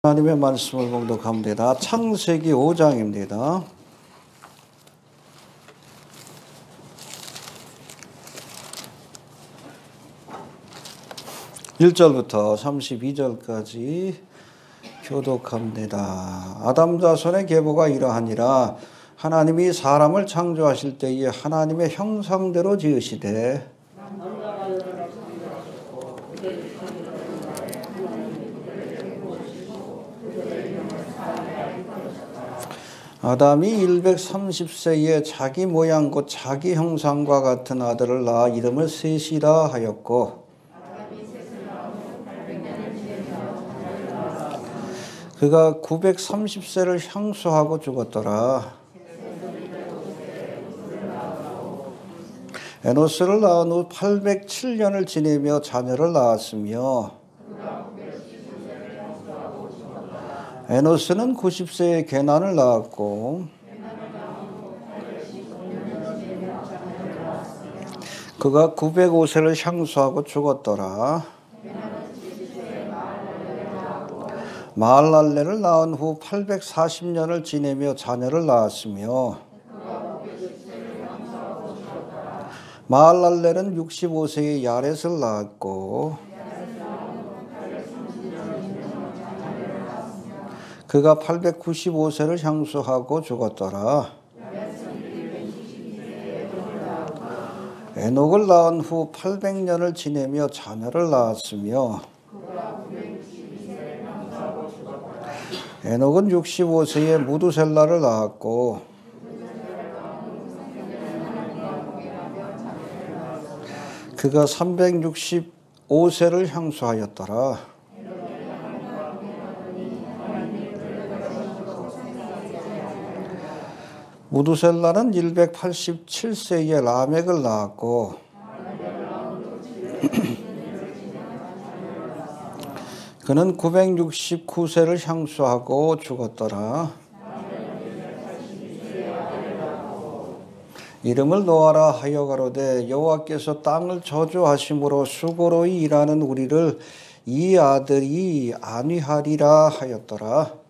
하나님의 말씀을 봉독합니다. 창세기 5장입니다. 1절부터 32절까지 교독합니다. 아담 자손의 계보가 이러하니라. 하나님이 사람을 창조하실 때에 하나님의 형상대로 지으시되 아담이 130세에 자기 모양 곧 자기 형상과 같은 아들을 낳아 이름을 셋이라 하였고 그가 930세를 향수하고 죽었더라. 에노스를 낳은 후 807년을 지내며 자녀를 낳았으며 에노스는 90세에 게난을 낳았고 그가 905세를 향수하고 죽었더라. 마할랄레를 낳은 후 840년을 지내며 자녀를 낳았으며 마할랄레는 65세에 야렛을 낳았고 그가 895세를 향수하고 죽었더라. 에녹을 낳은 후 800년을 지내며 자녀를 낳았으며 에녹은 65세에 무두셀라를 낳았고 그가 365세를 향수하였더라. 무두셀라는 187세에 라멕을 낳았고 그는 969세를 향수하고 죽었더라. 이름을 노아라 하여 가로되 여호와께서 땅을 저주하심으로 수고로이 일하는 우리를 이 아들이 안위하리라 하였더라.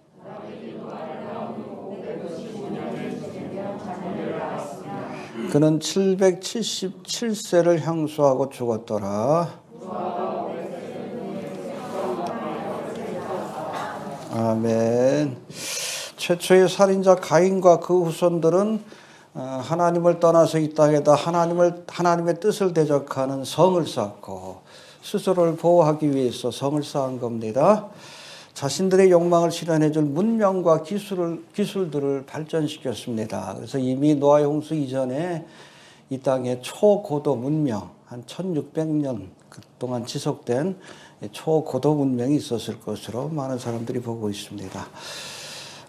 그는 777세를 향수하고 죽었더라. 아멘. 최초의 살인자 가인과 그 후손들은 하나님을 떠나서 이 땅에다 하나님의 뜻을 대적하는 성을 쌓고 스스로를 보호하기 위해서 성을 쌓은 겁니다. 자신들의 욕망을 실현해 줄 문명과 기술들을 발전시켰습니다. 그래서 이미 노아의 홍수 이전에 이 땅에 초고도 문명, 한 1600년 그동안 지속된 초고도 문명이 있었을 것으로 많은 사람들이 보고 있습니다.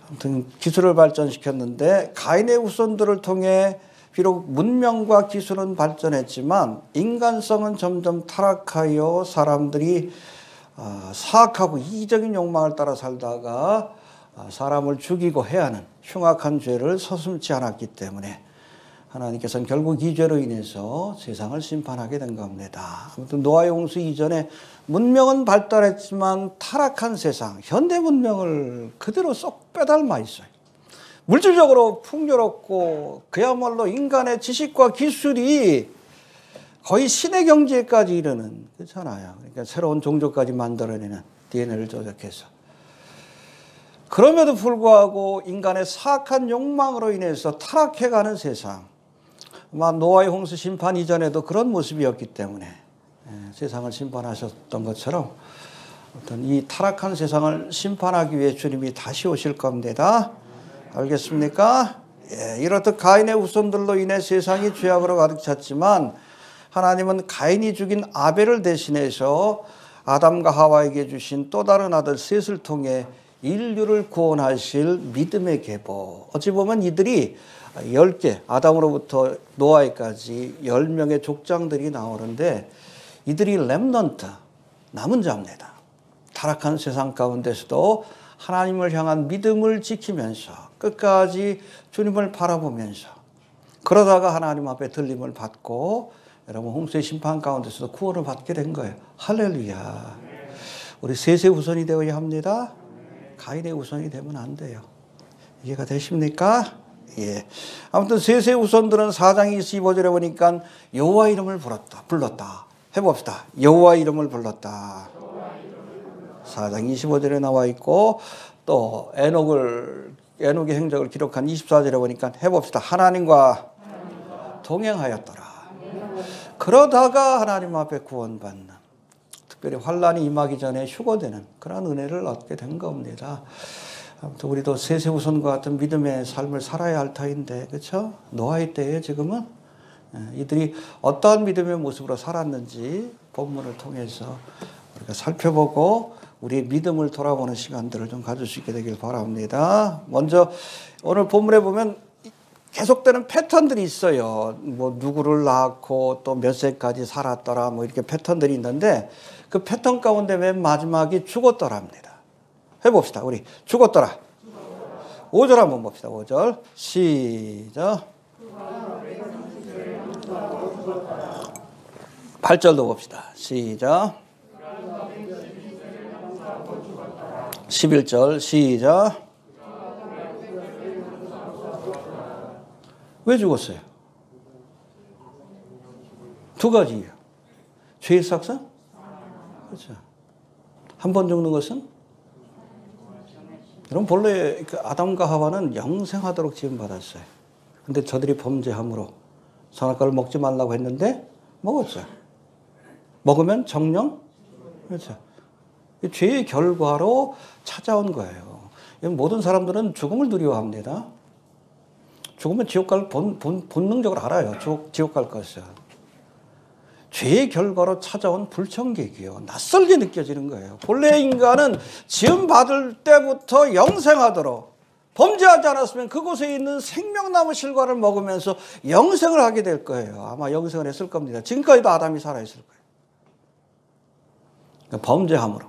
아무튼 기술을 발전시켰는데 가인의 후손들을 통해 비록 문명과 기술은 발전했지만 인간성은 점점 타락하여 사람들이 사악하고 이기적인 욕망을 따라 살다가 사람을 죽이고 해하는 흉악한 죄를 서슴지 않았기 때문에 하나님께서는 결국 이 죄로 인해서 세상을 심판하게 된 겁니다. 아무튼 노아의 홍수 이전에 문명은 발달했지만 타락한 세상, 현대 문명을 그대로 쏙 빼닮아 있어요. 물질적으로 풍요롭고 그야말로 인간의 지식과 기술이 거의 신의 경지에까지 이르는 그렇잖아요. 그러니까 새로운 종족까지 만들어내는 DNA를 조작해서. 그럼에도 불구하고 인간의 사악한 욕망으로 인해서 타락해가는 세상. 아마 노아의 홍수 심판 이전에도 그런 모습이었기 때문에 세상을 심판하셨던 것처럼 어떤 이 타락한 세상을 심판하기 위해 주님이 다시 오실 겁니다. 알겠습니까? 이렇듯 가인의 후손들로 인해 세상이 죄악으로 가득 찼지만 하나님은 가인이 죽인 아벨을 대신해서 아담과 하와에게 주신 또 다른 아들 셋을 통해 인류를 구원하실 믿음의 계보. 어찌 보면 이들이 10개, 아담으로부터 노아에까지 10명의 족장들이 나오는데 이들이 렘넌트, 남은 자입니다. 타락한 세상 가운데서도 하나님을 향한 믿음을 지키면서 끝까지 주님을 바라보면서 그러다가 하나님 앞에 들림을 받고 여러분 홍수의 심판 가운데서도 구원을 받게 된 거예요. 할렐루야. 우리 셋의 후손이 되어야 합니다. 가인의 후손이 되면 안 돼요. 이해가 되십니까? 예. 아무튼 셋의 후손들은 4장 25절에 보니까 여호와 이름을 불렀다. 해봅시다. 여호와 이름을 불렀다. 4장 25절에 나와 있고 또 에녹의 행적을 기록한 24절에 보니까 해봅시다. 하나님과 동행하였더라. 그러다가 하나님 앞에 구원받는, 특별히 환난이 임하기 전에 휴거되는 그런 은혜를 얻게 된 겁니다. 아무튼 우리도 셋의 후손과 같은 믿음의 삶을 살아야 할 터인데, 그렇죠? 노아의 때에 지금은 이들이 어떠한 믿음의 모습으로 살았는지 본문을 통해서 우리가 살펴보고 우리의 믿음을 돌아보는 시간들을 좀 가질 수 있게 되길 바랍니다. 먼저 오늘 본문에 보면 계속되는 패턴들이 있어요. 뭐 누구를 낳고 또 몇 세까지 살았더라 뭐 이렇게 패턴들이 있는데 그 패턴 가운데 맨 마지막이 죽었더라입니다. 해봅시다. 우리 죽었더라. 5절 한번 봅시다. 5절 시작. 8절도 봅시다. 시작. 11절 시작. 왜 죽었어요? 두 가지예요. 죄의 삭선? 그렇죠. 한 번 죽는 것은? 여러분 본래 아담과 하와는 영생하도록 지음받았어요. 근데 저들이 범죄함으로 선악과를 먹지 말라고 했는데 먹었어요. 먹으면 정령? 그렇죠. 죄의 결과로 찾아온 거예요. 모든 사람들은 죽음을 두려워합니다. 죽으면 지옥 갈 본능적으로 알아요. 지옥 갈 것을. 죄의 결과로 찾아온 불청객이요. 낯설게 느껴지는 거예요. 본래 인간은 지음 받을 때부터 영생하도록 범죄하지 않았으면 그곳에 있는 생명나무 실과를 먹으면서 영생을 하게 될 거예요. 아마 영생을 했을 겁니다. 지금까지도 아담이 살아있을 거예요. 그러니까 범죄함으로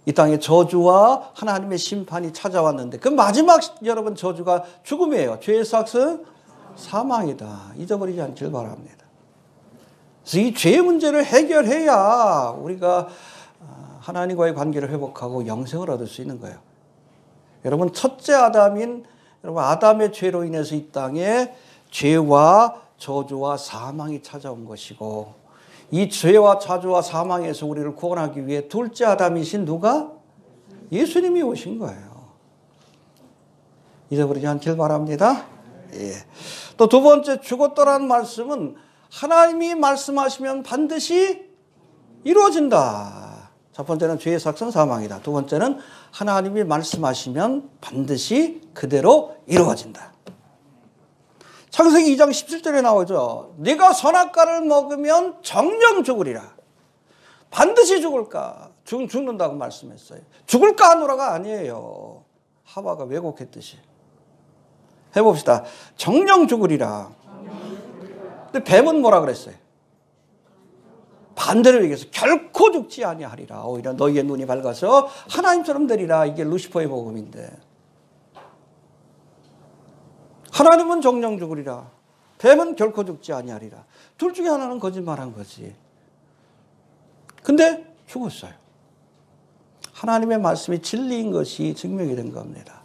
이 땅에 저주와 하나님의 심판이 찾아왔는데 그 마지막 여러분 저주가 죽음이에요. 죄의 삭은 사망이다. 잊어버리지 않길 바랍니다. 그래서 이 죄의 문제를 해결해야 우리가 하나님과의 관계를 회복하고 영생을 얻을 수 있는 거예요. 여러분 첫째 아담인 여러분 아담의 죄로 인해서 이 땅에 죄와 저주와 사망이 찾아온 것이고 이 죄와 저주와 사망에서 우리를 구원하기 위해 둘째 아담이신 누가? 예수님이 오신 거예요. 잊어버리지 않길 바랍니다. 예. 또 두 번째 죽었더라는 말씀은 하나님이 말씀하시면 반드시 이루어진다. 첫 번째는 죄의 삭은 사망이다. 두 번째는 하나님이 말씀하시면 반드시 그대로 이루어진다. 창세기 2장 17절에 나오죠. 네가 선악과를 먹으면 정령 죽으리라. 반드시 죽을까? 죽는다고 말씀했어요. 죽을까 하노라가 아니에요. 하와가 왜곡했듯이. 해봅시다. 정령 죽으리라. 근데 뱀은 뭐라 그랬어요? 반대로 얘기해서 결코 죽지 아니하리라. 오히려 너희의 눈이 밝아서 하나님처럼 되리라. 이게 루시퍼의 복음인데. 하나님은 정령 죽으리라. 뱀은 결코 죽지 아니하리라. 둘 중에 하나는 거짓말한 거지. 근데 죽었어요. 하나님의 말씀이 진리인 것이 증명이 된 겁니다.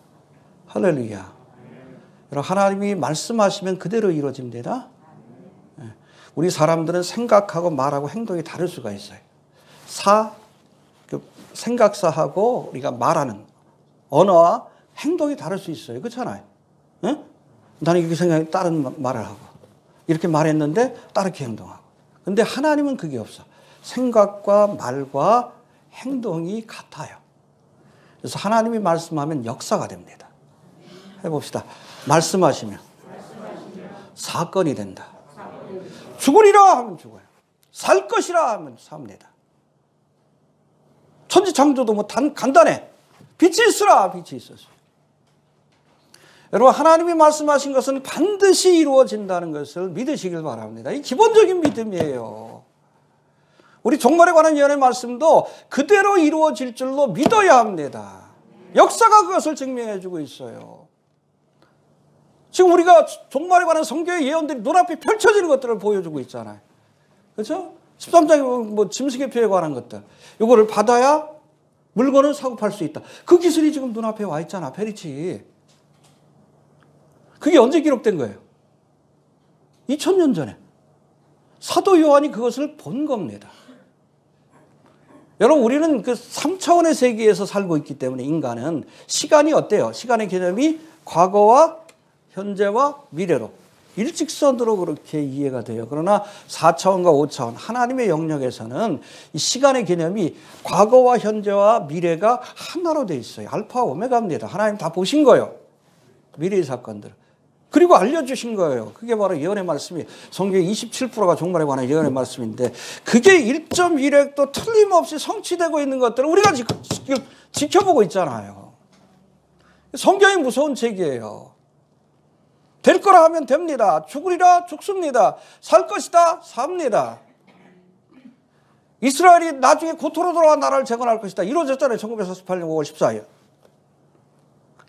할렐루야. 여러분 하나님이 말씀하시면 그대로 이루어집니다. 우리 사람들은 생각하고 말하고 행동이 다를 수가 있어요. 생각사하고 우리가 말하는 언어와 행동이 다를 수 있어요. 그렇잖아요. 응? 나는 이렇게 생각해 다른 말을 하고 이렇게 말했는데 다르게 행동하고. 근데 하나님은 그게 없어. 생각과 말과 행동이 같아요. 그래서 하나님이 말씀하면 역사가 됩니다. 해봅시다. 말씀하시면 사건이 된다. 죽으리라 하면 죽어요. 살 것이라 하면 삽니다. 천지창조도 뭐 간단해. 빛이 있으라 빛이 있었어요. 여러분 하나님이 말씀하신 것은 반드시 이루어진다는 것을 믿으시길 바랍니다. 이 기본적인 믿음이에요. 우리 종말에 관한 예언의 말씀도 그대로 이루어질 줄로 믿어야 합니다. 역사가 그것을 증명해 주고 있어요. 지금 우리가 종말에 관한 성경의 예언들이 눈앞에 펼쳐지는 것들을 보여주고 있잖아요. 그렇죠? 13장에 뭐 짐승의 표에 관한 것들. 이거를 받아야 물건을 사고 팔 수 있다. 그 기술이 지금 눈앞에 와 있잖아. 페리치. 그게 언제 기록된 거예요? 2000년 전에. 사도 요한이 그것을 본 겁니다. 여러분, 우리는 그 3차원의 세계에서 살고 있기 때문에 인간은 시간이 어때요? 시간의 개념이 과거와 현재와 미래로 일직선으로 그렇게 이해가 돼요. 그러나 4차원과 5차원 하나님의 영역에서는 이 시간의 개념이 과거와 현재와 미래가 하나로 돼 있어요. 알파 오메가입니다. 하나님 다 보신 거예요. 미래의 사건들. 그리고 알려주신 거예요. 그게 바로 예언의 말씀이 성경의 27%가 종말에 관한 예언의 말씀인데 그게 1.1획도 틀림없이 성취되고 있는 것들을 우리가 지금 지켜보고 있잖아요. 성경이 무서운 책이에요. 될 거라 하면 됩니다. 죽으리라 죽습니다. 살 것이다 삽니다. 이스라엘이 나중에 고토로 돌아와 나라를 재건할 것이다. 이루어졌잖아요. 1948년 5월 14일.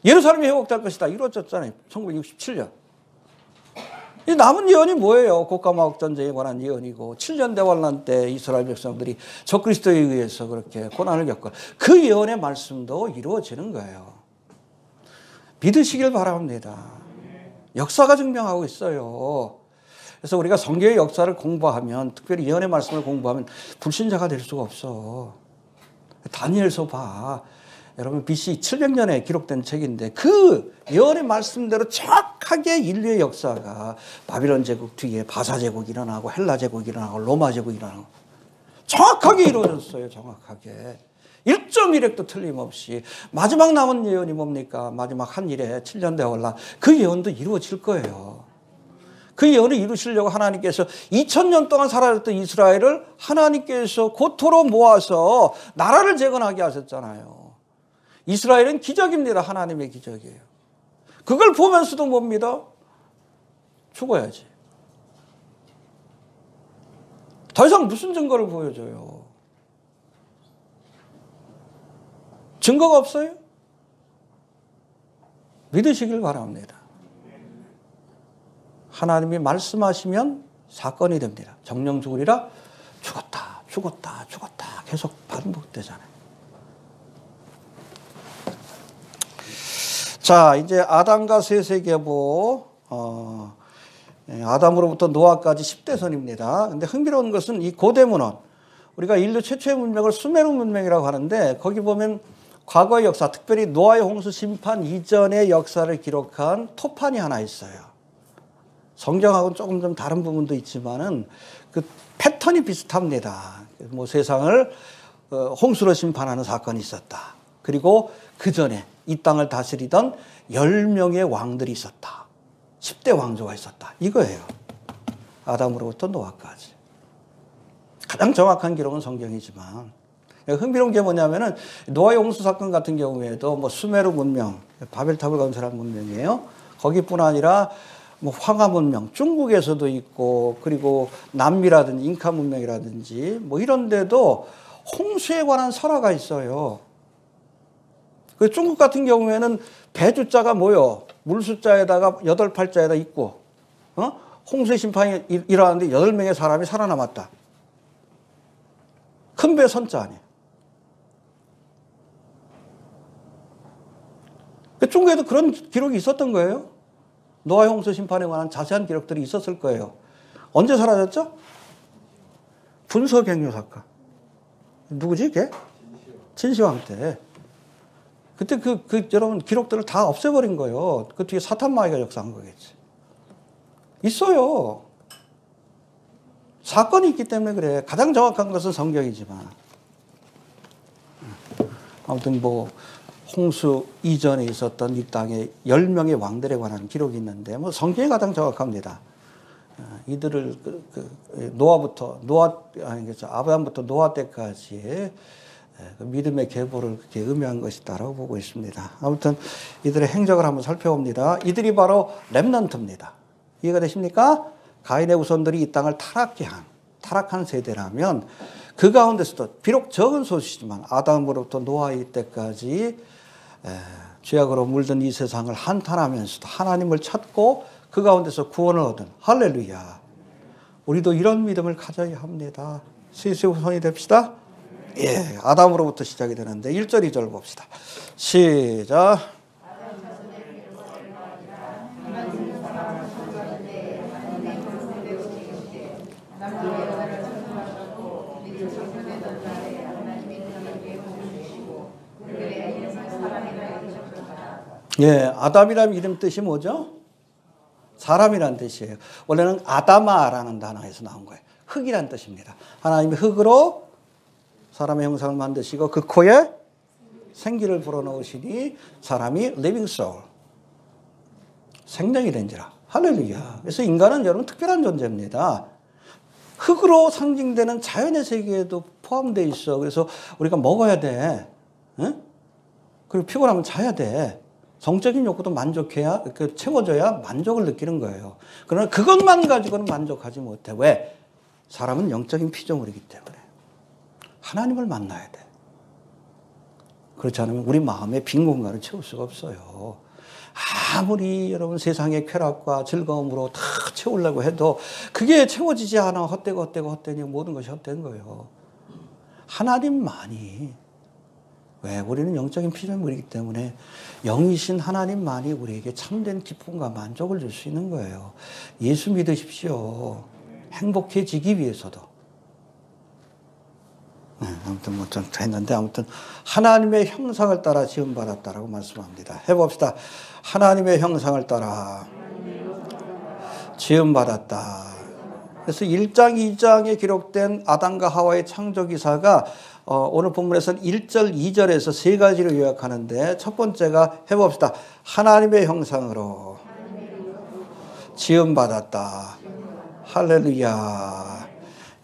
예루살렘이 회복될 것이다. 이루어졌잖아요. 1967년. 이 남은 예언이 뭐예요? 곡가마옥 전쟁에 관한 예언이고 7년 대환란 때 이스라엘 백성들이 적그리스도에 의해서 그렇게 고난을 겪고 그 예언의 말씀도 이루어지는 거예요. 믿으시길 바랍니다. 역사가 증명하고 있어요. 그래서 우리가 성경의 역사를 공부하면 특별히 예언의 말씀을 공부하면 불신자가 될 수가 없어. 다니엘서 봐. 여러분 BC 700년에 기록된 책인데 그 예언의 말씀대로 정확하게 인류의 역사가 바빌론 제국 뒤에 바사 제국이 일어나고 헬라 제국이 일어나고 로마 제국이 일어나고 정확하게 이루어졌어요. 정확하게. 1.1획도 틀림없이. 마지막 남은 예언이 뭡니까? 마지막 한 일에 7년 대환란. 그 예언도 이루어질 거예요. 그 예언을 이루시려고 하나님께서 2000년 동안 사라졌던 이스라엘을 하나님께서 고토로 모아서 나라를 재건하게 하셨잖아요. 이스라엘은 기적입니다. 하나님의 기적이에요. 그걸 보면서도 못 믿어? 죽어야지. 더 이상 무슨 증거를 보여줘요? 증거가 없어요? 믿으시길 바랍니다. 하나님이 말씀하시면 사건이 됩니다. 정령 죽으리라 죽었다 죽었다 죽었다 계속 반복되잖아요. 자, 이제 아담과 셋의 계보, 아담으로부터 노아까지 10대선입니다. 근데 흥미로운 것은 이 고대 문헌, 우리가 인류 최초의 문명을 수메르 문명이라고 하는데 거기 보면 과거의 역사, 특별히 노아의 홍수 심판 이전의 역사를 기록한 토판이 하나 있어요. 성경하고는 조금 좀 다른 부분도 있지만은 그 패턴이 비슷합니다. 뭐 세상을 홍수로 심판하는 사건이 있었다. 그리고 그 전에 이 땅을 다스리던 10명의 왕들이 있었다. 10대 왕조가 있었다. 이거예요. 아담으로부터 노아까지. 가장 정확한 기록은 성경이지만 흥미로운 게 뭐냐면은 노아의 홍수 사건 같은 경우에도 뭐 수메르 문명, 바벨탑을 건설한 문명이에요. 거기뿐 아니라 뭐 황하 문명, 중국에서도 있고 그리고 남미라든지 잉카 문명이라든지 뭐 이런 데도 홍수에 관한 설화가 있어요. 그 중국 같은 경우에는 배주자가 뭐요? 물숫자에다가 8팔자에다 있고 홍수의 심판이 일어났는데 8명의 사람이 살아남았다. 큰 배 선자 아니에요. 중국에도 그런 기록이 있었던 거예요. 노아의 홍수 심판에 관한 자세한 기록들이 있었을 거예요. 언제 사라졌죠? 분서갱유 사건. 누구지 걔? 진시황 때. 그때 여러분 기록들을 다 없애버린 거예요. 그 뒤에 사탄마귀가 역사한 거겠지. 있어요. 사건이 있기 때문에 그래. 가장 정확한 것은 성경이지만. 아무튼 뭐 홍수 이전에 있었던 이 땅에 10명의 왕들에 관한 기록이 있는데 뭐 성경이 가장 정확합니다. 이들을 아브라함부터 노아 때까지의 믿음의 계보를 그렇게 의미한 것이다라고 보고 있습니다. 아무튼 이들의 행적을 한번 살펴봅니다. 이들이 바로 렘넌트입니다. 이해가 되십니까? 가인의 후손들이 이 땅을 타락한 세대라면 그 가운데서도 비록 적은 소수지만 아담으로부터 노아 이때까지 죄악으로 물든 이 세상을 한탄하면서도 하나님을 찾고 그 가운데서 구원을 얻은 할렐루야. 우리도 이런 믿음을 가져야 합니다. 스위스 후손이 됩시다. 예, 아담으로부터 시작이 되는데 1절, 2절 봅시다. 시작. 예, 아담이라는 이름 뜻이 뭐죠? 사람이란 뜻이에요. 원래는 아다마라는 단어에서 나온 거예요. 흙이란 뜻입니다. 하나님이 흙으로 사람의 형상을 만드시고 그 코에 생기를 불어넣으시니 사람이 living soul, 생명이 된지라. 할렐루야. 그래서 인간은 여러분 특별한 존재입니다. 흙으로 상징되는 자연의 세계에도 포함되어 있어. 그래서 우리가 먹어야 돼. 응? 그리고 피곤하면 자야 돼. 성적인 욕구도 만족해야, 채워져야 만족을 느끼는 거예요. 그러나 그것만 가지고는 만족하지 못해. 왜? 사람은 영적인 피조물이기 때문에. 하나님을 만나야 돼. 그렇지 않으면 우리 마음의 빈 공간을 채울 수가 없어요. 아무리 여러분 세상의 쾌락과 즐거움으로 다 채우려고 해도 그게 채워지지 않아. 헛되니 모든 것이 헛된 거예요. 하나님만이, 왜? 우리는 영적인 피조물이기 때문에 영이신 하나님만이 우리에게 참된 기쁨과 만족을 줄 수 있는 거예요. 예수 믿으십시오. 행복해지기 위해서도. 네, 아무튼 뭐 좀 했는데 아무튼 하나님의 형상을 따라 지음받았다라고 말씀합니다. 해봅시다. 하나님의 형상을 따라 지음받았다. 그래서 1장, 2장에 기록된 아담과 하와의 창조 기사가 오늘 본문에서는 1절, 2절에서 세 가지로 요약하는데 첫 번째가 해봅시다. 하나님의 형상으로 지음받았다. 할렐루야.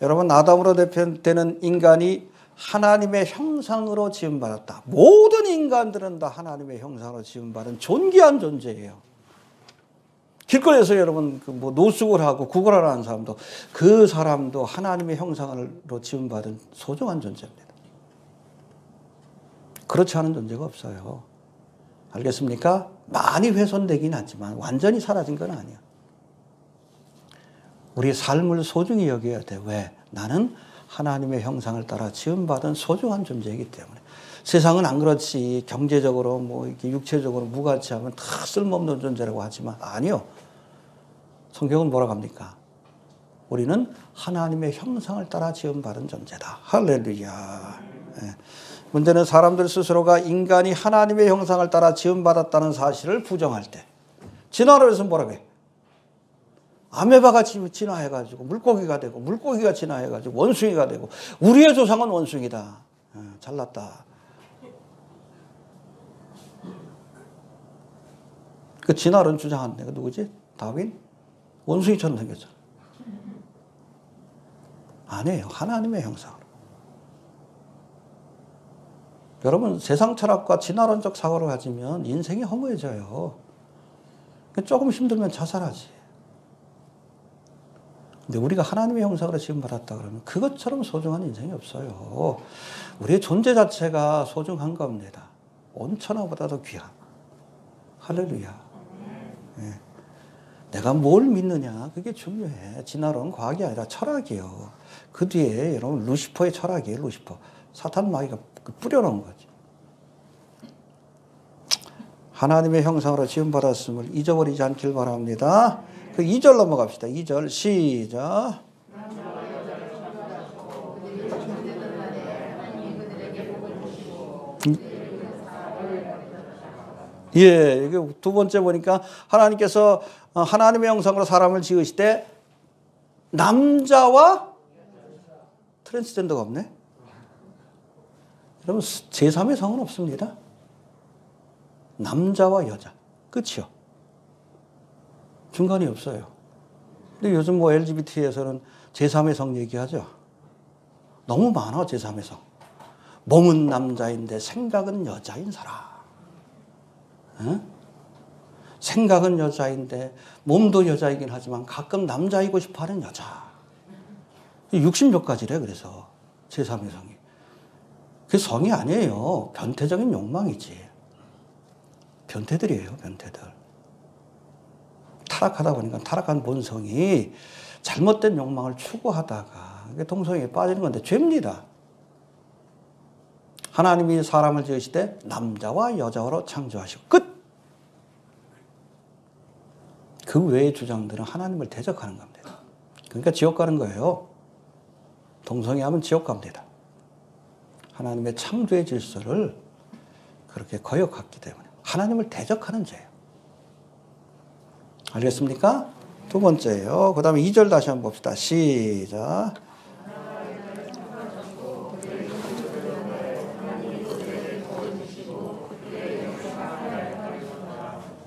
여러분, 아담으로 대표되는 인간이 하나님의 형상으로 지음받았다. 모든 인간들은 다 하나님의 형상으로 지음받은 존귀한 존재예요. 길거리에서 여러분 뭐 노숙을 하고 구걸하는 사람도 그 사람도 하나님의 형상으로 지음받은 소중한 존재입니다. 그렇지 않은 존재가 없어요. 알겠습니까? 많이 훼손되긴 하지만 완전히 사라진 건 아니야. 우리의 삶을 소중히 여겨야 돼. 왜? 나는 하나님의 형상을 따라 지음받은 소중한 존재이기 때문에. 세상은 안 그렇지. 경제적으로 뭐 이렇게 육체적으로 무가치하면 다 쓸모없는 존재라고 하지만 아니요. 성경은 뭐라고 합니까? 우리는 하나님의 형상을 따라 지음받은 존재다. 할렐루야. 예. 문제는 사람들 스스로가 인간이 하나님의 형상을 따라 지음받았다는 사실을 부정할 때. 진화론에서 뭐라고 해? 아메바가 진화해가지고 물고기가 되고 물고기가 진화해가지고 원숭이가 되고 우리의 조상은 원숭이다. 잘났다. 그 진화론 주장한 애가 누구지? 다윈? 원숭이처럼 생겼잖아. 아니에요. 하나님의 형상으로. 여러분, 세상 철학과 진화론적 사고를 가지면 인생이 허무해져요. 조금 힘들면 자살하지. 근데 우리가 하나님의 형상으로 지음받았다 그러면 그것처럼 소중한 인생이 없어요. 우리의 존재 자체가 소중한 겁니다. 온천하보다도 귀한. 할렐루야. 예. 내가 뭘 믿느냐 그게 중요해. 진화론 과학이 아니라 철학이에요. 그 뒤에 여러분 루시퍼의 철학이에요. 루시퍼. 사탄 마귀가 뿌려놓은 거지. 하나님의 형상으로 지음받았음을 잊어버리지 않길 바랍니다. 그 2절 넘어갑시다. 2절 시작. 예, 이게 두 번째 보니까 하나님께서 하나님의 형상으로 사람을 지으실 때 남자와 트랜스젠더가 없네. 여러분 제3의 성은 없습니다. 남자와 여자 끝이요. 중간이 없어요. 근데 요즘 뭐 LGBT에서는 제3의 성 얘기하죠. 너무 많아 제3의 성. 몸은 남자인데 생각은 여자인 사람. 응? 생각은 여자인데 몸도 여자이긴 하지만 가끔 남자이고 싶어하는 여자. 60몇 가지래. 그래서 제3의 성이. 그게 성이 아니에요. 변태적인 욕망이지. 변태들이에요. 변태들. 타락하다 보니까 타락한 본성이 잘못된 욕망을 추구하다가 동성애에 빠지는 건데 죄입니다. 하나님이 사람을 지으시되 남자와 여자로 창조하시고 끝. 그 외의 주장들은 하나님을 대적하는 겁니다. 그러니까 지옥 가는 거예요. 동성애하면 지옥 갑니다. 하나님의 창조의 질서를 그렇게 거역했기 때문에 하나님을 대적하는 죄예요. 알겠습니까? 두 번째예요. 그 다음에 2절 다시 한번 봅시다. 시작.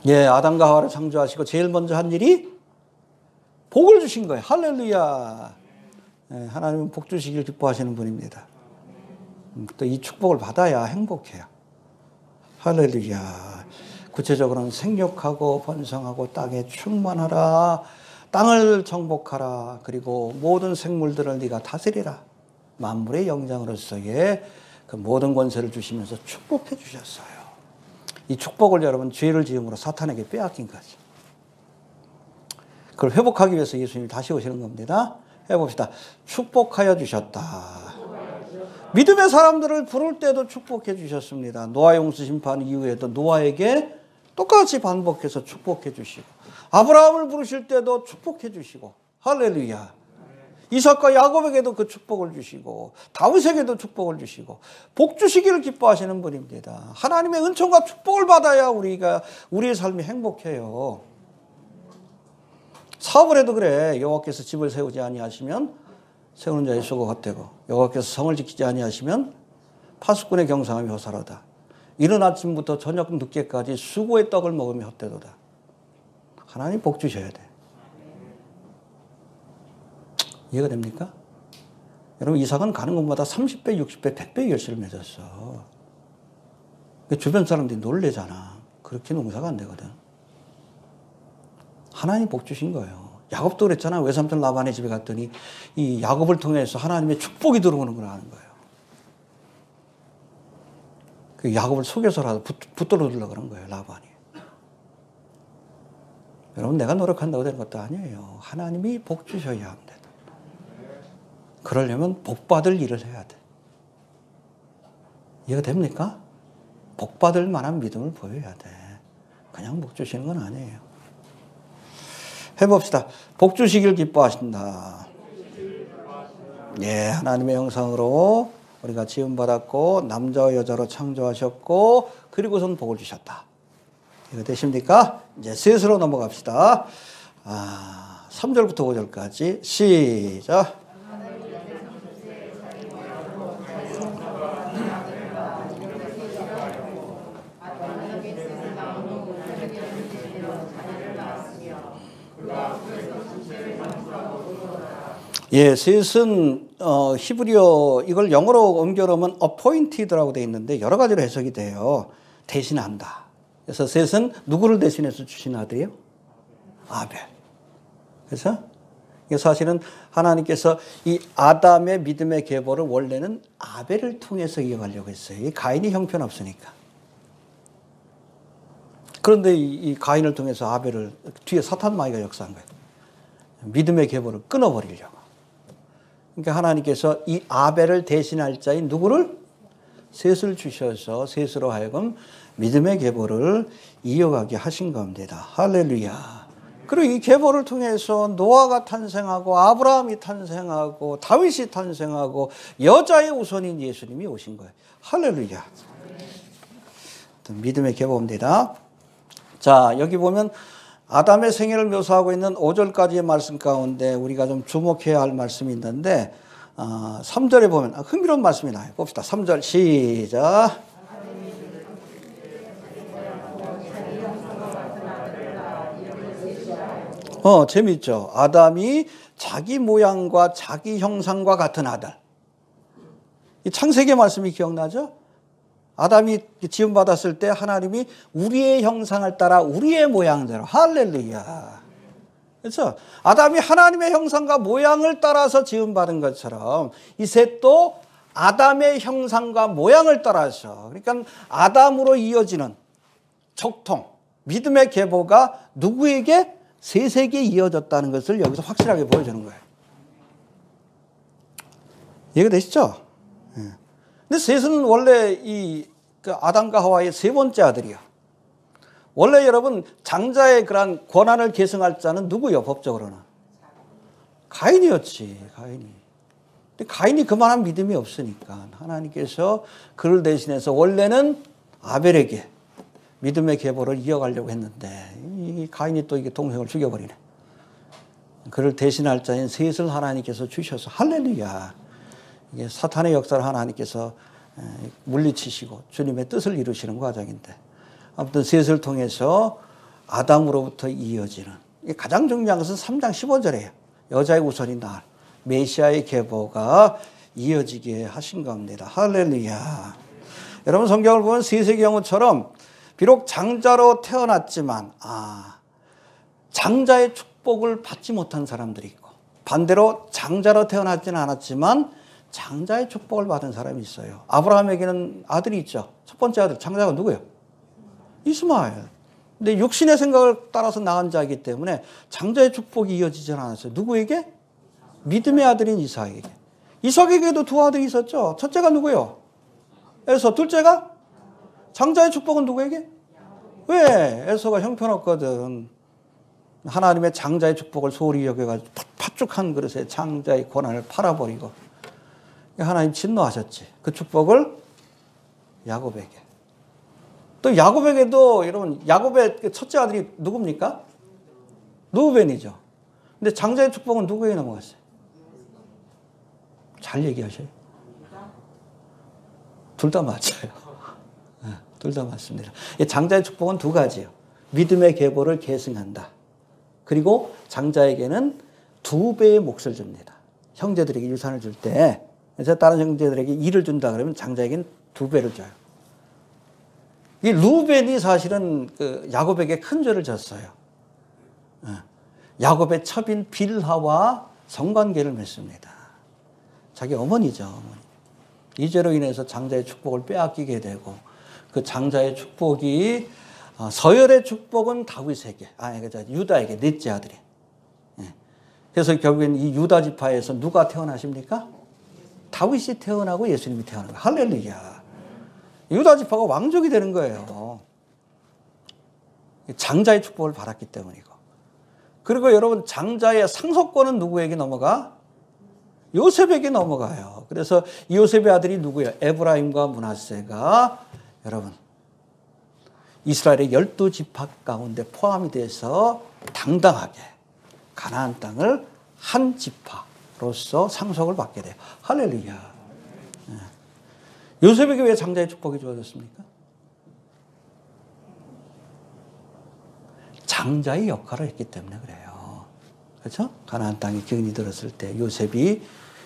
예, 아담과 하와를 창조하시고 제일 먼저 한 일이 복을 주신 거예요. 할렐루야. 예, 하나님은 복 주시길 기뻐하시는 분입니다. 또 이 축복을 받아야 행복해요. 할렐루야. 구체적으로는 생육하고 번성하고 땅에 충만하라. 땅을 정복하라. 그리고 모든 생물들을 네가 다스리라. 만물의 영장으로서의 그 모든 권세를 주시면서 축복해 주셨어요. 이 축복을 여러분 죄를 지음으로 사탄에게 빼앗긴 거죠. 그걸 회복하기 위해서 예수님이 다시 오시는 겁니다. 해봅시다. 축복하여 주셨다. 믿음의 사람들을 부를 때도 축복해 주셨습니다. 노아 용수 심판 이후에도 노아에게 똑같이 반복해서 축복해 주시고, 아브라함을 부르실 때도 축복해 주시고, 할렐루야. 이삭과 야곱에게도 그 축복을 주시고, 다윗에게도 축복을 주시고, 복 주시기를 기뻐하시는 분입니다. 하나님의 은총과 축복을 받아야 우리의 삶이 행복해요. 사업을 해도 그래. 여호와께서 집을 세우지 아니하시면 세우는 자의 수고가 헛되고, 여호와께서 성을 지키지 아니하시면 파수꾼의 경상함이 허사로다. 이른 아침부터 저녁 늦게까지 수고의 떡을 먹으며 헛되도다. 하나님 복 주셔야 돼. 이해가 됩니까? 여러분, 이삭은 가는 곳마다 30배, 60배, 100배 열심을 맺었어. 주변 사람들이 놀래잖아. 그렇게 농사가 안 되거든. 하나님 복 주신 거예요. 야곱도 그랬잖아. 외삼촌 라반의 집에 갔더니 이 야곱을 통해서 하나님의 축복이 들어오는 걸 아는 거예요. 그 야곱을 속여서라도 붙들어 두려고 그런 거예요, 라반이. 여러분, 내가 노력한다고 되는 것도 아니에요. 하나님이 복 주셔야 합니다. 그러려면 복 받을 일을 해야 돼. 이해가 됩니까? 복 받을 만한 믿음을 보여야 돼. 그냥 복 주시는 건 아니에요. 해봅시다. 복 주시길 기뻐하신다. 예, 하나님의 형상으로 우리가 지음받았고 남자와 여자로 창조하셨고 그리고선 복을 주셨다. 이거 되십니까? 이제 셋으로 넘어갑시다. 3절부터 5절까지 시작. 예, 셋은 히브리어 이걸 영어로 옮겨놓으면 appointed라고 되어 있는데 여러 가지로 해석이 돼요. 대신한다. 그래서 셋은 누구를 대신해서 주신 아들이에요? 아벨. 그래서 사실은 하나님께서 이 아담의 믿음의 계보를 원래는 아벨을 통해서 이어가려고 했어요. 이 가인이 형편없으니까. 그런데 이 가인을 통해서 아벨을 뒤에 사탄 마귀가 역사한 거예요. 믿음의 계보를 끊어버리려고. 그러니까 하나님께서 이 아벨을 대신할 자인 누구를? 셋을 주셔서 셋으로 하여금 믿음의 계보를 이어가게 하신 겁니다. 할렐루야. 그리고 이 계보를 통해서 노아가 탄생하고 아브라함이 탄생하고 다윗이 탄생하고 여자의 우선인 예수님이 오신 거예요. 할렐루야. 믿음의 계보입니다. 자, 여기 보면 아담의 생애를 묘사하고 있는 5절까지의 말씀 가운데 우리가 좀 주목해야 할 말씀이 있는데 3절에 보면 흥미로운 말씀이 나와요. 봅시다. 3절 시작. 재미있죠. 아담이 자기 모양과 자기 형상과 같은 아들. 이 창세기 말씀이 기억나죠? 아담이 지음받았을 때 하나님이 우리의 형상을 따라 우리의 모양대로. 할렐루야. 그렇죠? 아담이 하나님의 형상과 모양을 따라서 지음받은 것처럼 이 셋도 아담의 형상과 모양을 따라서, 그러니까 아담으로 이어지는 척통, 믿음의 계보가 누구에게? 셋에게 이어졌다는 것을 여기서 확실하게 보여주는 거예요. 이해가 되시죠? 근데 셋은 원래 그 아담과 하와의 세 번째 아들이요. 원래 여러분 장자의 그런 권한을 계승할 자는 누구요? 법적으로는 가인이었지. 가인이. 근데 가인이 그만한 믿음이 없으니까 하나님께서 그를 대신해서 원래는 아벨에게 믿음의 계보를 이어가려고 했는데 이 가인이 또 이게 동생을 죽여버리네. 그를 대신할 자인 셋을 하나님께서 주셔서 할렐루야. 이게 사탄의 역사를 하나님께서 물리치시고 주님의 뜻을 이루시는 과정인데, 아무튼 셋을 통해서 아담으로부터 이어지는, 가장 중요한 것은 3장 15절이에요. 여자의 우선이 날 메시아의 계보가 이어지게 하신 겁니다. 할렐루야. 여러분 성경을 보면 셋의 경우처럼 비록 장자로 태어났지만 장자의 축복을 받지 못한 사람들이 있고, 반대로 장자로 태어나지는 않았지만 장자의 축복을 받은 사람이 있어요. 아브라함에게는 아들이 있죠. 첫 번째 아들 장자가 누구예요? 이스마엘. 근데 육신의 생각을 따라서 낳은 자이기 때문에 장자의 축복이 이어지지 않았어요. 누구에게? 믿음의 아들인 이삭에게. 이삭에게도 두 아들이 있었죠. 첫째가 누구예요? 에서. 둘째가? 장자의 축복은 누구에게? 왜? 에서가 형편없거든. 하나님의 장자의 축복을 소홀히 여겨가지고 팥죽한 그릇에 장자의 고난을 팔아버리고 하나님 진노하셨지. 그 축복을 야곱에게. 또 야곱에게도, 여러분 야곱의 첫째 아들이 누굽니까? 르우벤이죠. 근데 장자의 축복은 누구에게 넘어갔어요? 잘 얘기하셔요. 둘 다 맞아요. 둘 다 맞습니다. 장자의 축복은 두 가지예요. 믿음의 계보를 계승한다. 그리고 장자에게는 2배의 몫을 줍니다. 형제들에게 유산을 줄 때, 다른 형제들에게 1을 준다 그러면 장자에게는 2배를 줘요. 이 루벤이 사실은 그 야곱에게 큰 죄를 졌어요. 야곱의 첩인 빌하와 성관계를 맺습니다. 자기 어머니죠. 어머니. 이 죄로 인해서 장자의 축복을 빼앗기게 되고, 그 장자의 축복이, 서열의 축복은 다윗에게, 유다에게 넷째 아들이. 그래서 결국엔 이 유다 지파에서 누가 태어나십니까? 다윗이 태어나고 예수님이 태어나는 거예요. 할렐루야. 유다 지파가 왕족이 되는 거예요. 장자의 축복을 받았기 때문이고. 그리고 여러분 장자의 상속권은 누구에게 넘어가? 요셉에게 넘어가요. 그래서 요셉의 아들이 누구예요? 에브라임과 므낫세가 여러분 이스라엘의 12지파 가운데 포함이 돼서 당당하게 가나안 땅을 한 지파로서 상속을 받게 돼요. 할렐루야. 요셉에게 왜 장자의 축복이 주어졌습니까? 장자의 역할을 했기 때문에 그래요. 그렇죠? 가나안 땅에 기근이 들었을 때 요셉이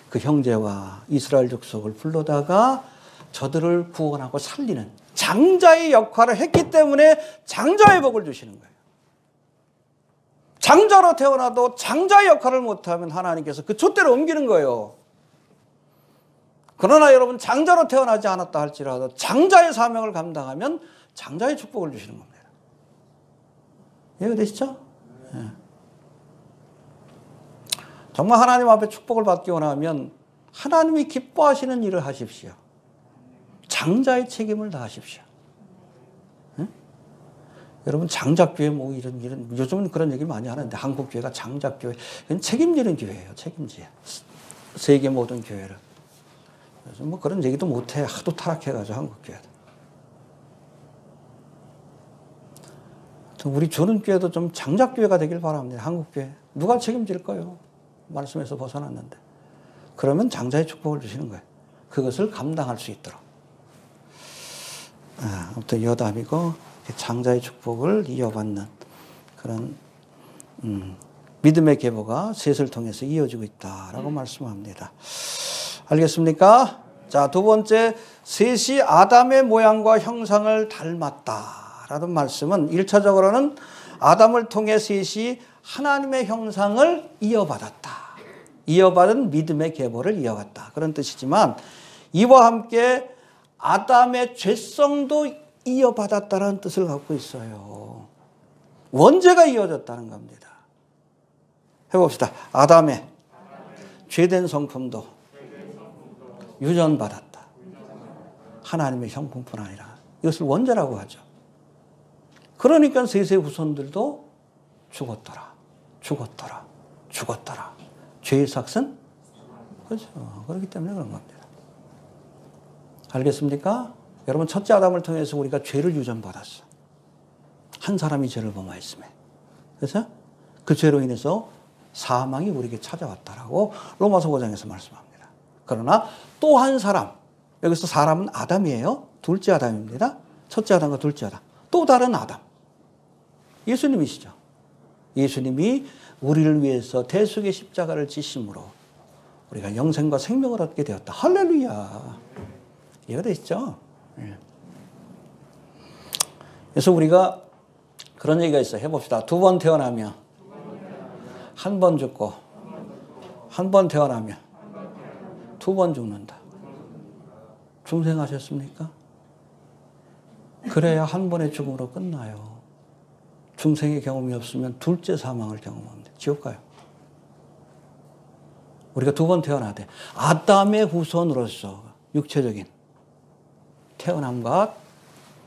그 형제와 이스라엘 족속을 불러다가 저들을 구원하고 살리는 장자의 역할을 했기 때문에 장자의 복을 주시는 거예요. 장자로 태어나도 장자의 역할을 못하면 하나님께서 그 촛대를 옮기는 거예요. 그러나 여러분 장자로 태어나지 않았다 할지라도 장자의 사명을 감당하면 장자의 축복을 주시는 겁니다. 이해되시죠? 네. 정말 하나님 앞에 축복을 받기 원하면 하나님이 기뻐하시는 일을 하십시오. 장자의 책임을 다하십시오. 네? 여러분 장작교회 뭐 이런 요즘은 그런 얘기 많이 하는데 한국교회가 장작교회, 그건 책임지는 교회예요. 책임지요. 세계 모든 교회를. 그래서 뭐 그런 얘기도 못해. 하도 타락해가지고 한국교회도. 우리 조는교회도 좀 장작교회가 되길 바랍니다. 한국교회. 누가 책임질 거예요? 말씀에서 벗어났는데. 그러면 장자의 축복을 주시는 거예요. 그것을 감당할 수 있도록. 아무튼 여담이고 장자의 축복을 이어받는 그런 믿음의 계보가 셋을 통해서 이어지고 있다라고 말씀합니다. 알겠습니까? 자, 두 번째, 셋이 아담의 모양과 형상을 닮았다라는 말씀은 1차적으로는 아담을 통해 셋이 하나님의 형상을 이어받았다. 이어받은 믿음의 계보를 이어갔다. 그런 뜻이지만 이와 함께 아담의 죄성도 이어받았다는 뜻을 갖고 있어요. 원죄가 이어졌다는 겁니다. 해봅시다. 아담의 죄된 성품도 유전받았다. 하나님의 형품뿐 아니라 이것을 원죄라고 하죠. 그러니까 셋의 후손들도 죽었더라. 죄의 삭은 그렇죠. 그렇기 때문에 그런 겁니다. 알겠습니까? 여러분, 첫째 아담을 통해서 우리가 죄를 유전받았어. 한 사람이 죄를 범하였음에. 그래서 그 죄로 인해서 사망이 우리에게 찾아왔다라고 로마서 5장에서 말씀합니다. 그러나 또 한 사람, 여기서 사람은 아담이에요. 둘째 아담입니다. 첫째 아담과 둘째 아담. 또 다른 아담. 예수님이시죠. 예수님이 우리를 위해서 대속의 십자가를 지심으로 우리가 영생과 생명을 얻게 되었다. 할렐루야. 이해가 되시죠? 그래서 우리가 그런 얘기가 있어요. 해봅시다. 2번 태어나면 한 번 죽고, 한 번 태어나면 2번 죽는다. 중생하셨습니까? 그래야 한 번의 죽음으로 끝나요. 중생의 경험이 없으면 둘째 사망을 경험합니다. 지옥 가요. 우리가 2번 태어나야 돼. 아담의 후손으로서 육체적인 태어남과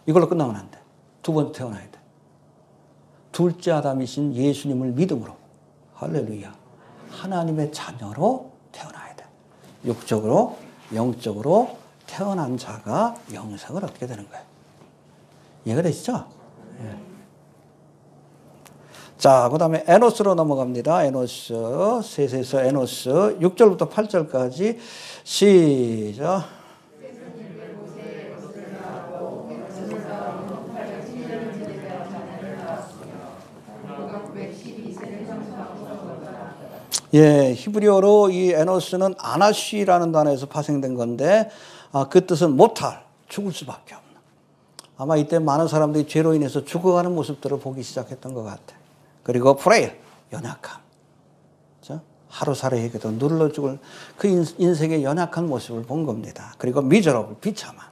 이걸로 끝나면 안 돼. 2번 태어나야 돼. 둘째 아담이신 예수님을 믿음으로, 할렐루야, 하나님의 자녀로 태어나야 돼. 육적으로, 영적으로 태어난 자가 영생을 얻게 되는 거예요. 이해가 되시죠? 예. 자, 그 다음에 에노스로 넘어갑니다. 에노스, 셋에서 에노스 6절부터 8절까지 시작. 예, 히브리어로 이 에노스는 아나쉬라는 단어에서 파생된 건데, 그 뜻은 못할, 죽을 수밖에 없는. 아마 이때 많은 사람들이 죄로 인해서 죽어가는 모습들을 보기 시작했던 것 같아요. 그리고 프레일, 연약함. 그렇죠? 하루살이에게도 눌러 죽을 그 인생의 연약한 모습을 본 겁니다. 그리고 미저러블, 비참한.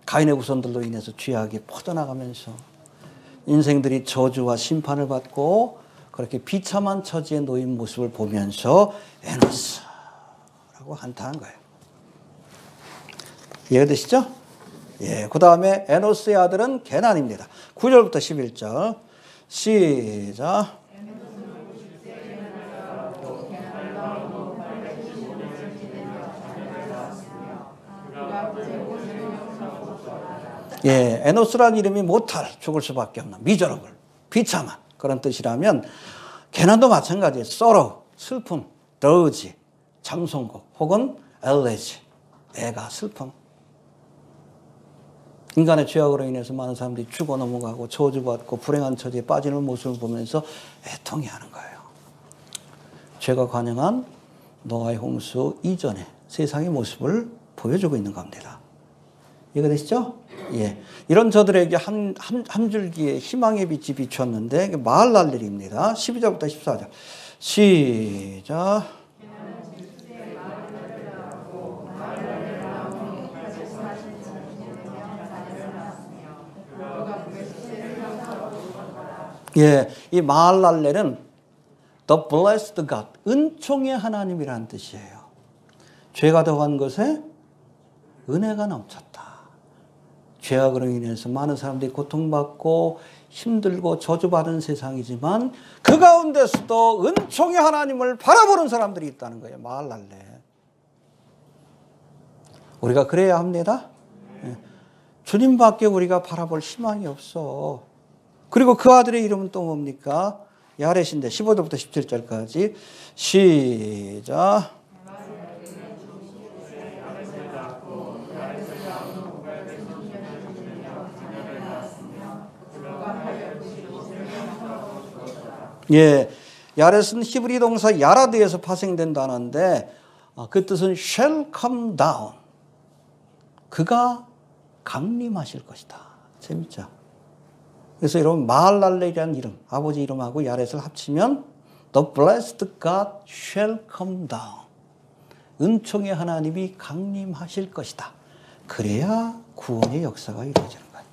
가인의 후손들로 인해서 죄악이 퍼져나가면서 인생들이 저주와 심판을 받고 그렇게 비참한 처지에 놓인 모습을 보면서 에노스라고 한탄한 거예요. 이해되시죠? 예, 그 다음에 에노스의 아들은 게난입니다. 9절부터 11절 시작. 예, 에노스라는 이름이 못할, 죽을 수밖에 없는, 미저러블, 비참한 그런 뜻이라면 게난도 마찬가지예요. sorrow, 슬픔, dirge, 장송곡 혹은 elegy, 애가 슬픔. 인간의 죄악으로 인해서 많은 사람들이 죽어 넘어가고 저주받고 불행한 처지에 빠지는 모습을 보면서 애통해하는 거예요. 죄가 관영한 노아의 홍수 이전의 세상의 모습을 보여주고 있는 겁니다. 이해가 되시죠? 예. 이런 저들에게 한 줄기의 희망의 빛이 비추었는데 마할랄렐입니다. 12절부터 14절 시작. 예, 이 마할랄렐은 The Blessed God, 은총의 하나님이라는 뜻이에요. 죄가 더한 것에 은혜가 넘쳤다. 죄악으로 인해서 많은 사람들이 고통받고 힘들고 저주받은 세상이지만 그 가운데서도 은총의 하나님을 바라보는 사람들이 있다는 거예요. 마할랄렐. 우리가 그래야 합니다. 주님밖에 우리가 바라볼 희망이 없어. 그리고 그 아들의 이름은 또 뭡니까? 야렛인데 15절부터 17절까지 시작. 예, 야렛은 히브리 동사 야라드에서 파생된 단어인데 그 뜻은 shall come down. 그가 강림하실 것이다. 재밌죠? 그래서 여러분 마할랄렐이라는 이름, 아버지 이름하고 야렛을 합치면 The blessed God shall come down. 은총의 하나님이 강림하실 것이다. 그래야 구원의 역사가 이루어지는 거예요.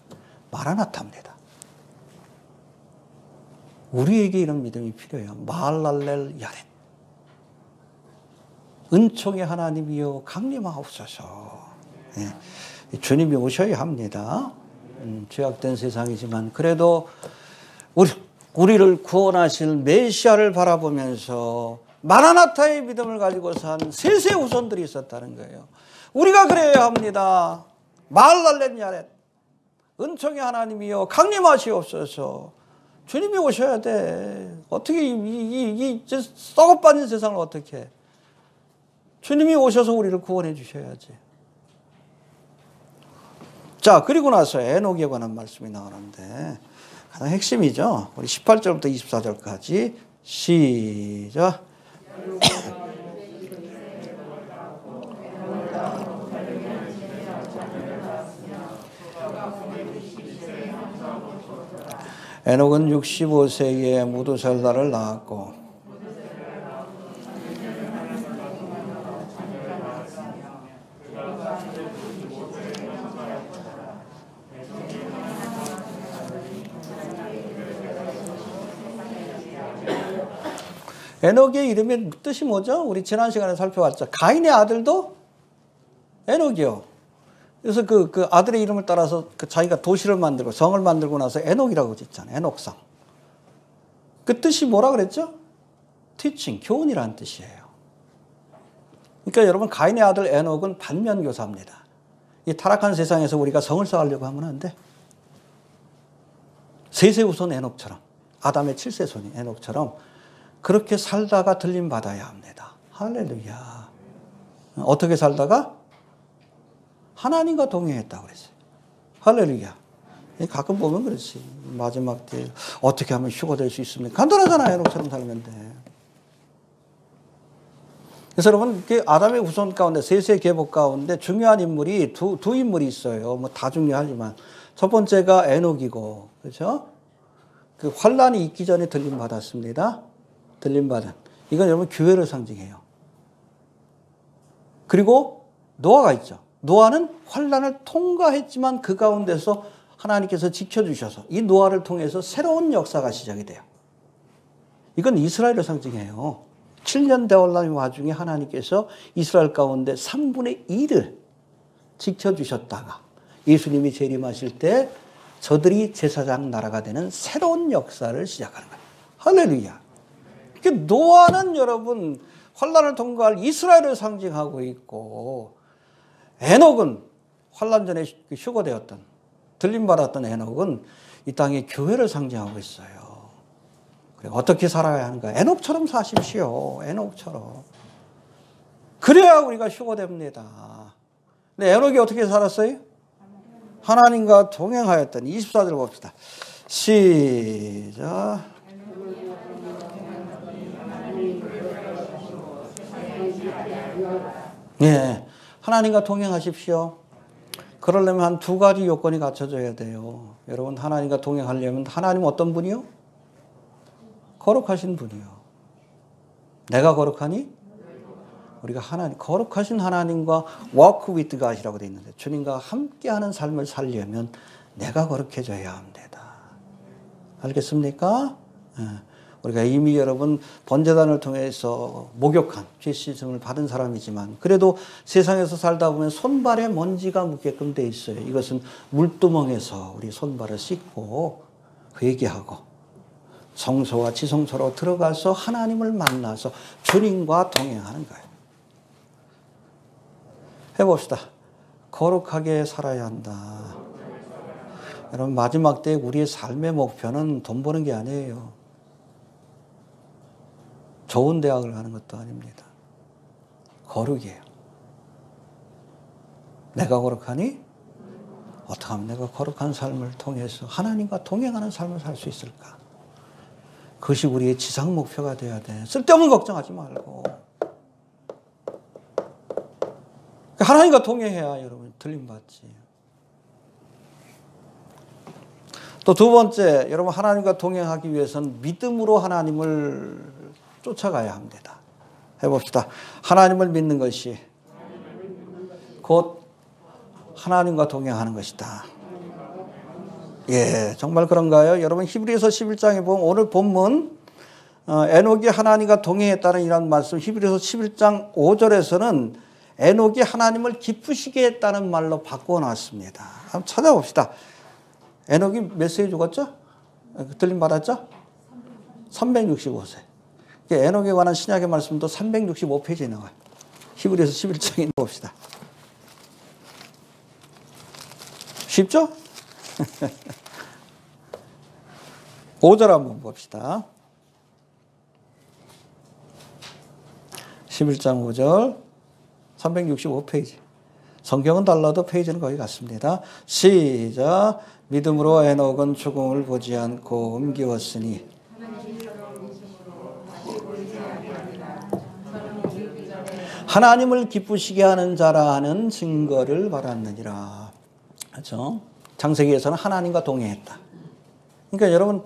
마라나타입니다. 우리에게 이런 믿음이 필요해요. 마할랄렐 야렛. 은총의 하나님이여 강림하옵소서. 예. 주님이 오셔야 합니다. 죄악된 세상이지만 그래도 우리를 구원하실 메시아를 바라보면서 마라나타의 믿음을 가지고 산 셋의 후손들이 있었다는 거예요. 우리가 그래야 합니다. 말랄렛 야렛 은총의 하나님이여 강림하시옵소서. 주님이 오셔야 돼. 어떻게 이 썩어빠진 세상을 어떻게 해. 주님이 오셔서 우리를 구원해 주셔야지. 자, 그리고 나서 에녹에 관한 말씀이 나오는데 가장 핵심이죠. 우리 18절부터 24절까지 시작. 에녹은 65세에 무두셀라를 낳았고 에녹의 이름의 뜻이 뭐죠? 우리 지난 시간에 살펴봤죠. 가인의 아들도 에녹이요. 그래서 그 아들의 이름을 따라서 자기가 도시를 만들고 성을 만들고 나서 에녹이라고 짓잖아요. 에녹성. 그 뜻이 뭐라 그랬죠? teaching, 교훈이라는 뜻이에요. 그러니까 여러분 가인의 아들 에녹은 반면교사입니다. 이 타락한 세상에서 우리가 성을 쌓으려고 하면 안 돼. 셋의 후손 에녹처럼 아담의 7세손인 에녹처럼 그렇게 살다가 들림받아야 합니다. 할렐루야. 어떻게 살다가? 하나님과 동행했다고 그랬어요. 할렐루야. 가끔 보면 그렇지. 마지막 때 어떻게 하면 휴가 될 수 있습니까? 간단하잖아요. 에녹처럼 살면 돼. 그래서 여러분 아담의 후손 가운데 셋의 계보 가운데 중요한 인물이 두 인물이 있어요. 뭐 다 중요하지만 첫 번째가 에녹이고 그렇죠? 그 환란이 있기 전에 들림받았습니다. 들림받은. 이건 여러분 교회를 상징해요. 그리고 노아가 있죠. 노아는 환란을 통과했지만 그 가운데서 하나님께서 지켜주셔서 이 노아를 통해서 새로운 역사가 시작이 돼요. 이건 이스라엘을 상징해요. 7년 대환란의 와중에 하나님께서 이스라엘 가운데 3분의 1을 지켜주셨다가 예수님이 재림하실 때 저들이 제사장 나라가 되는 새로운 역사를 시작하는 거예요. 할렐루야. 노아는 여러분 환란을 통과할 이스라엘을 상징하고 있고 에녹은 환란 전에 휴거되었던 들림받았던 에녹은 이 땅의 교회를 상징하고 있어요. 그리고 어떻게 살아야 하는가? 에녹처럼 사십시오. 에녹처럼. 그래야 우리가 휴거됩니다. 근데 에녹이 어떻게 살았어요? 하나님과 동행하였던 24절 봅시다. 시작. 예, 하나님과 동행하십시오. 그러려면 한 두 가지 요건이 갖춰져야 돼요. 여러분 하나님과 동행하려면 하나님 어떤 분이요? 거룩하신 분이요. 내가 거룩하니? 우리가 하나님, 거룩하신 하나님과 walk with God이라고 되어 있는데 주님과 함께하는 삶을 살려면 내가 거룩해져야 합니다. 알겠습니까? 예. 우리가 이미 여러분 번제단을 통해서 목욕한 죄 씻음을 받은 사람이지만 그래도 세상에서 살다 보면 손발에 먼지가 묻게끔 돼 있어요. 이것은 물두멍에서 우리 손발을 씻고 회개하고 성소와 지성소로 들어가서 하나님을 만나서 주님과 동행하는 거예요. 해봅시다. 거룩하게 살아야 한다. 여러분 마지막 때 우리의 삶의 목표는 돈 버는 게 아니에요. 좋은 대학을 가는 것도 아닙니다. 거룩이에요. 내가 거룩하니? 어떻게 하면 내가 거룩한 삶을 통해서 하나님과 동행하는 삶을 살 수 있을까? 그것이 우리의 지상 목표가 돼야 돼. 쓸데없는 걱정하지 말고. 하나님과 동행해야 여러분 들림받지. 또 두 번째, 여러분 하나님과 동행하기 위해서는 믿음으로 하나님을 쫓아가야 합니다. 해봅시다. 하나님을 믿는 것이 곧 하나님과 동행하는 것이다. 예, 정말 그런가요? 여러분 히브리서 11장에 보면 오늘 본문 에녹이 하나님과 동행했다는 이런 말씀 히브리서 11장 5절에서는 에녹이 하나님을 기쁘시게 했다는 말로 바꿔놨습니다. 한번 찾아봅시다. 에녹이 몇 세에 죽었죠? 들림 받았죠? 365세. 에녹에 관한 신약의 말씀도 365페이지에 나와요. 히브리서 11장에 봅시다. 쉽죠? 5절 한번 봅시다. 11장 5절 365페이지. 성경은 달라도 페이지는 거의 같습니다. 시작. 믿음으로 에녹은 죽음을 보지 않고 옮기었으니 하나님을 기쁘시게 하는 자라 하는 증거를 받았느니라. 그렇죠? 창세기에서는 하나님과 동행했다. 그러니까 여러분,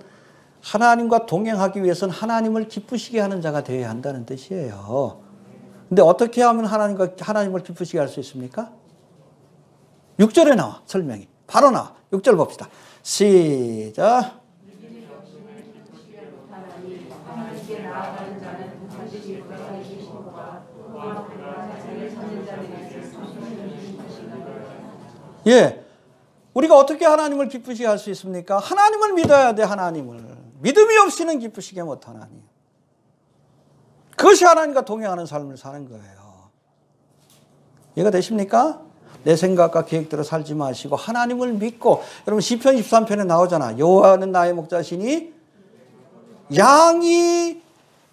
하나님과 동행하기 위해서는 하나님을 기쁘시게 하는 자가 되어야 한다는 뜻이에요. 근데 어떻게 하면 하나님을 기쁘시게 할 수 있습니까? 6절에 나와, 설명이. 바로 나와. 6절 봅시다. 시작. 예. 우리가 어떻게 하나님을 기쁘시게 할 수 있습니까? 하나님을 믿어야 돼, 하나님을. 믿음이 없이는 기쁘시게 못하나니. 그것이 하나님과 동행하는 삶을 사는 거예요. 이해가 되십니까? 내 생각과 계획대로 살지 마시고 하나님을 믿고, 여러분 시편 13편에 나오잖아. 여호와는 나의 목자시니 양이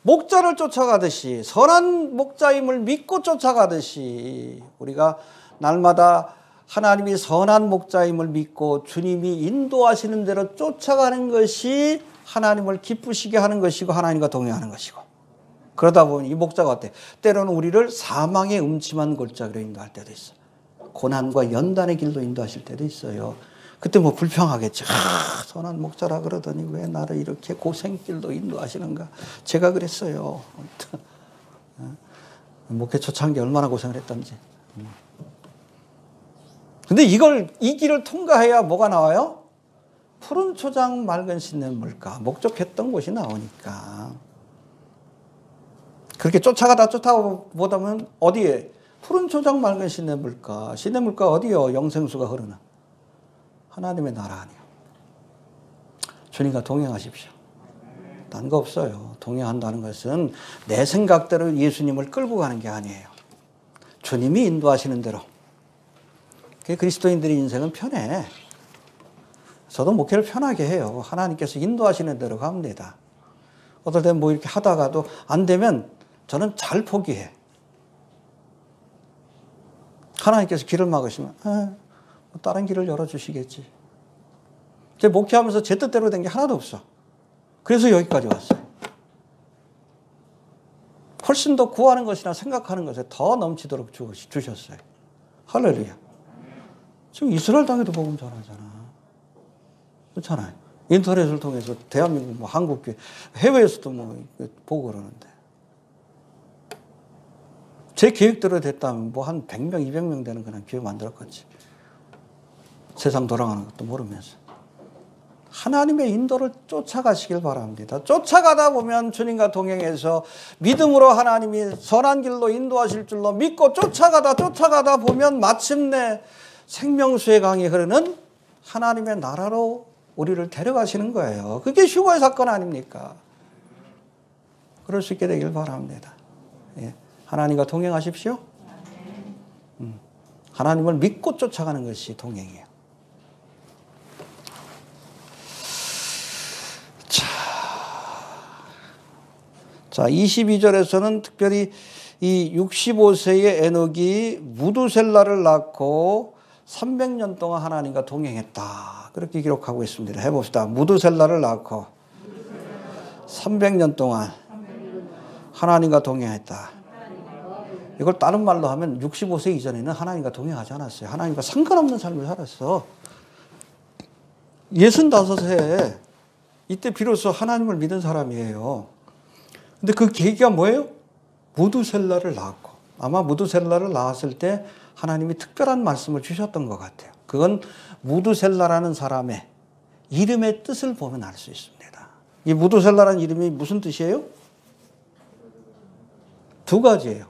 목자를 쫓아가듯이, 선한 목자임을 믿고 쫓아가듯이 우리가 날마다 하나님이 선한 목자임을 믿고 주님이 인도하시는 대로 쫓아가는 것이 하나님을 기쁘시게 하는 것이고 하나님과 동행하는 것이고, 그러다 보면 이 목자가 어때? 때로는 우리를 사망의 음침한 골짜기로 인도할 때도 있어. 고난과 연단의 길로 인도하실 때도 있어요. 그때 뭐 불평하겠죠. 선한 목자라 그러더니 왜 나를 이렇게 고생길로 인도하시는가. 제가 그랬어요. 목회 초창기 얼마나 고생을 했던지. 근데 이 길을 통과해야 뭐가 나와요? 푸른 초장 맑은 시냇물가, 목적했던 곳이 나오니까. 그렇게 쫓아가다 보면 어디에? 푸른 초장 맑은 시냇물가. 시냇물가 어디요? 영생수가 흐르는 하나님의 나라 아니요. 주님과 동행하십시오. 딴 거 없어요. 동행한다는 것은 내 생각대로 예수님을 끌고 가는 게 아니에요. 주님이 인도하시는 대로. 그리스도인들의 인생은 편해. 저도 목회를 편하게 해요. 하나님께서 인도하시는 대로 갑니다. 어떨 때는 뭐 이렇게 하다가도 안 되면 저는 잘 포기해. 하나님께서 길을 막으시면 다른 길을 열어주시겠지. 제 목회하면서 제 뜻대로 된 게 하나도 없어. 그래서 여기까지 왔어요. 훨씬 더 구하는 것이나 생각하는 것에 더 넘치도록 주셨어요. 할렐루야. 지금 이스라엘 땅에도 복음 전하잖아. 그렇잖아요. 인터넷을 통해서 대한민국, 뭐 한국 교회, 해외에서도 뭐 보고 그러는데. 제 계획대로 됐다면 뭐 한 100명, 200명 되는 그냥 교회 만들었겠지. 세상 돌아가는 것도 모르면서. 하나님의 인도를 쫓아가시길 바랍니다. 쫓아가다 보면 주님과 동행해서 믿음으로 하나님이 선한 길로 인도하실 줄로 믿고 쫓아가다 보면 마침내 생명수의 강이 흐르는 하나님의 나라로 우리를 데려가시는 거예요. 그게 휴거의 사건 아닙니까? 그럴 수 있게 되길 바랍니다. 예. 하나님과 동행하십시오. 하나님을 믿고 쫓아가는 것이 동행이에요. 자, 22절에서는 특별히 이 65세의 에녹이 무두셀라를 낳고 300년 동안 하나님과 동행했다. 그렇게 기록하고 있습니다. 해봅시다. 무두셀라를 낳고 300년 동안 하나님과 동행했다. 이걸 다른 말로 하면 65세 이전에는 하나님과 동행하지 않았어요. 하나님과 상관없는 삶을 살았어. 65세 이때 비로소 하나님을 믿은 사람이에요. 근데 그 계기가 뭐예요? 무두셀라를 낳았고, 아마 무두셀라를 낳았을 때 하나님이 특별한 말씀을 주셨던 것 같아요. 그건 무두셀라라는 사람의 이름의 뜻을 보면 알 수 있습니다. 이 무두셀라라는 이름이 무슨 뜻이에요? 두 가지예요.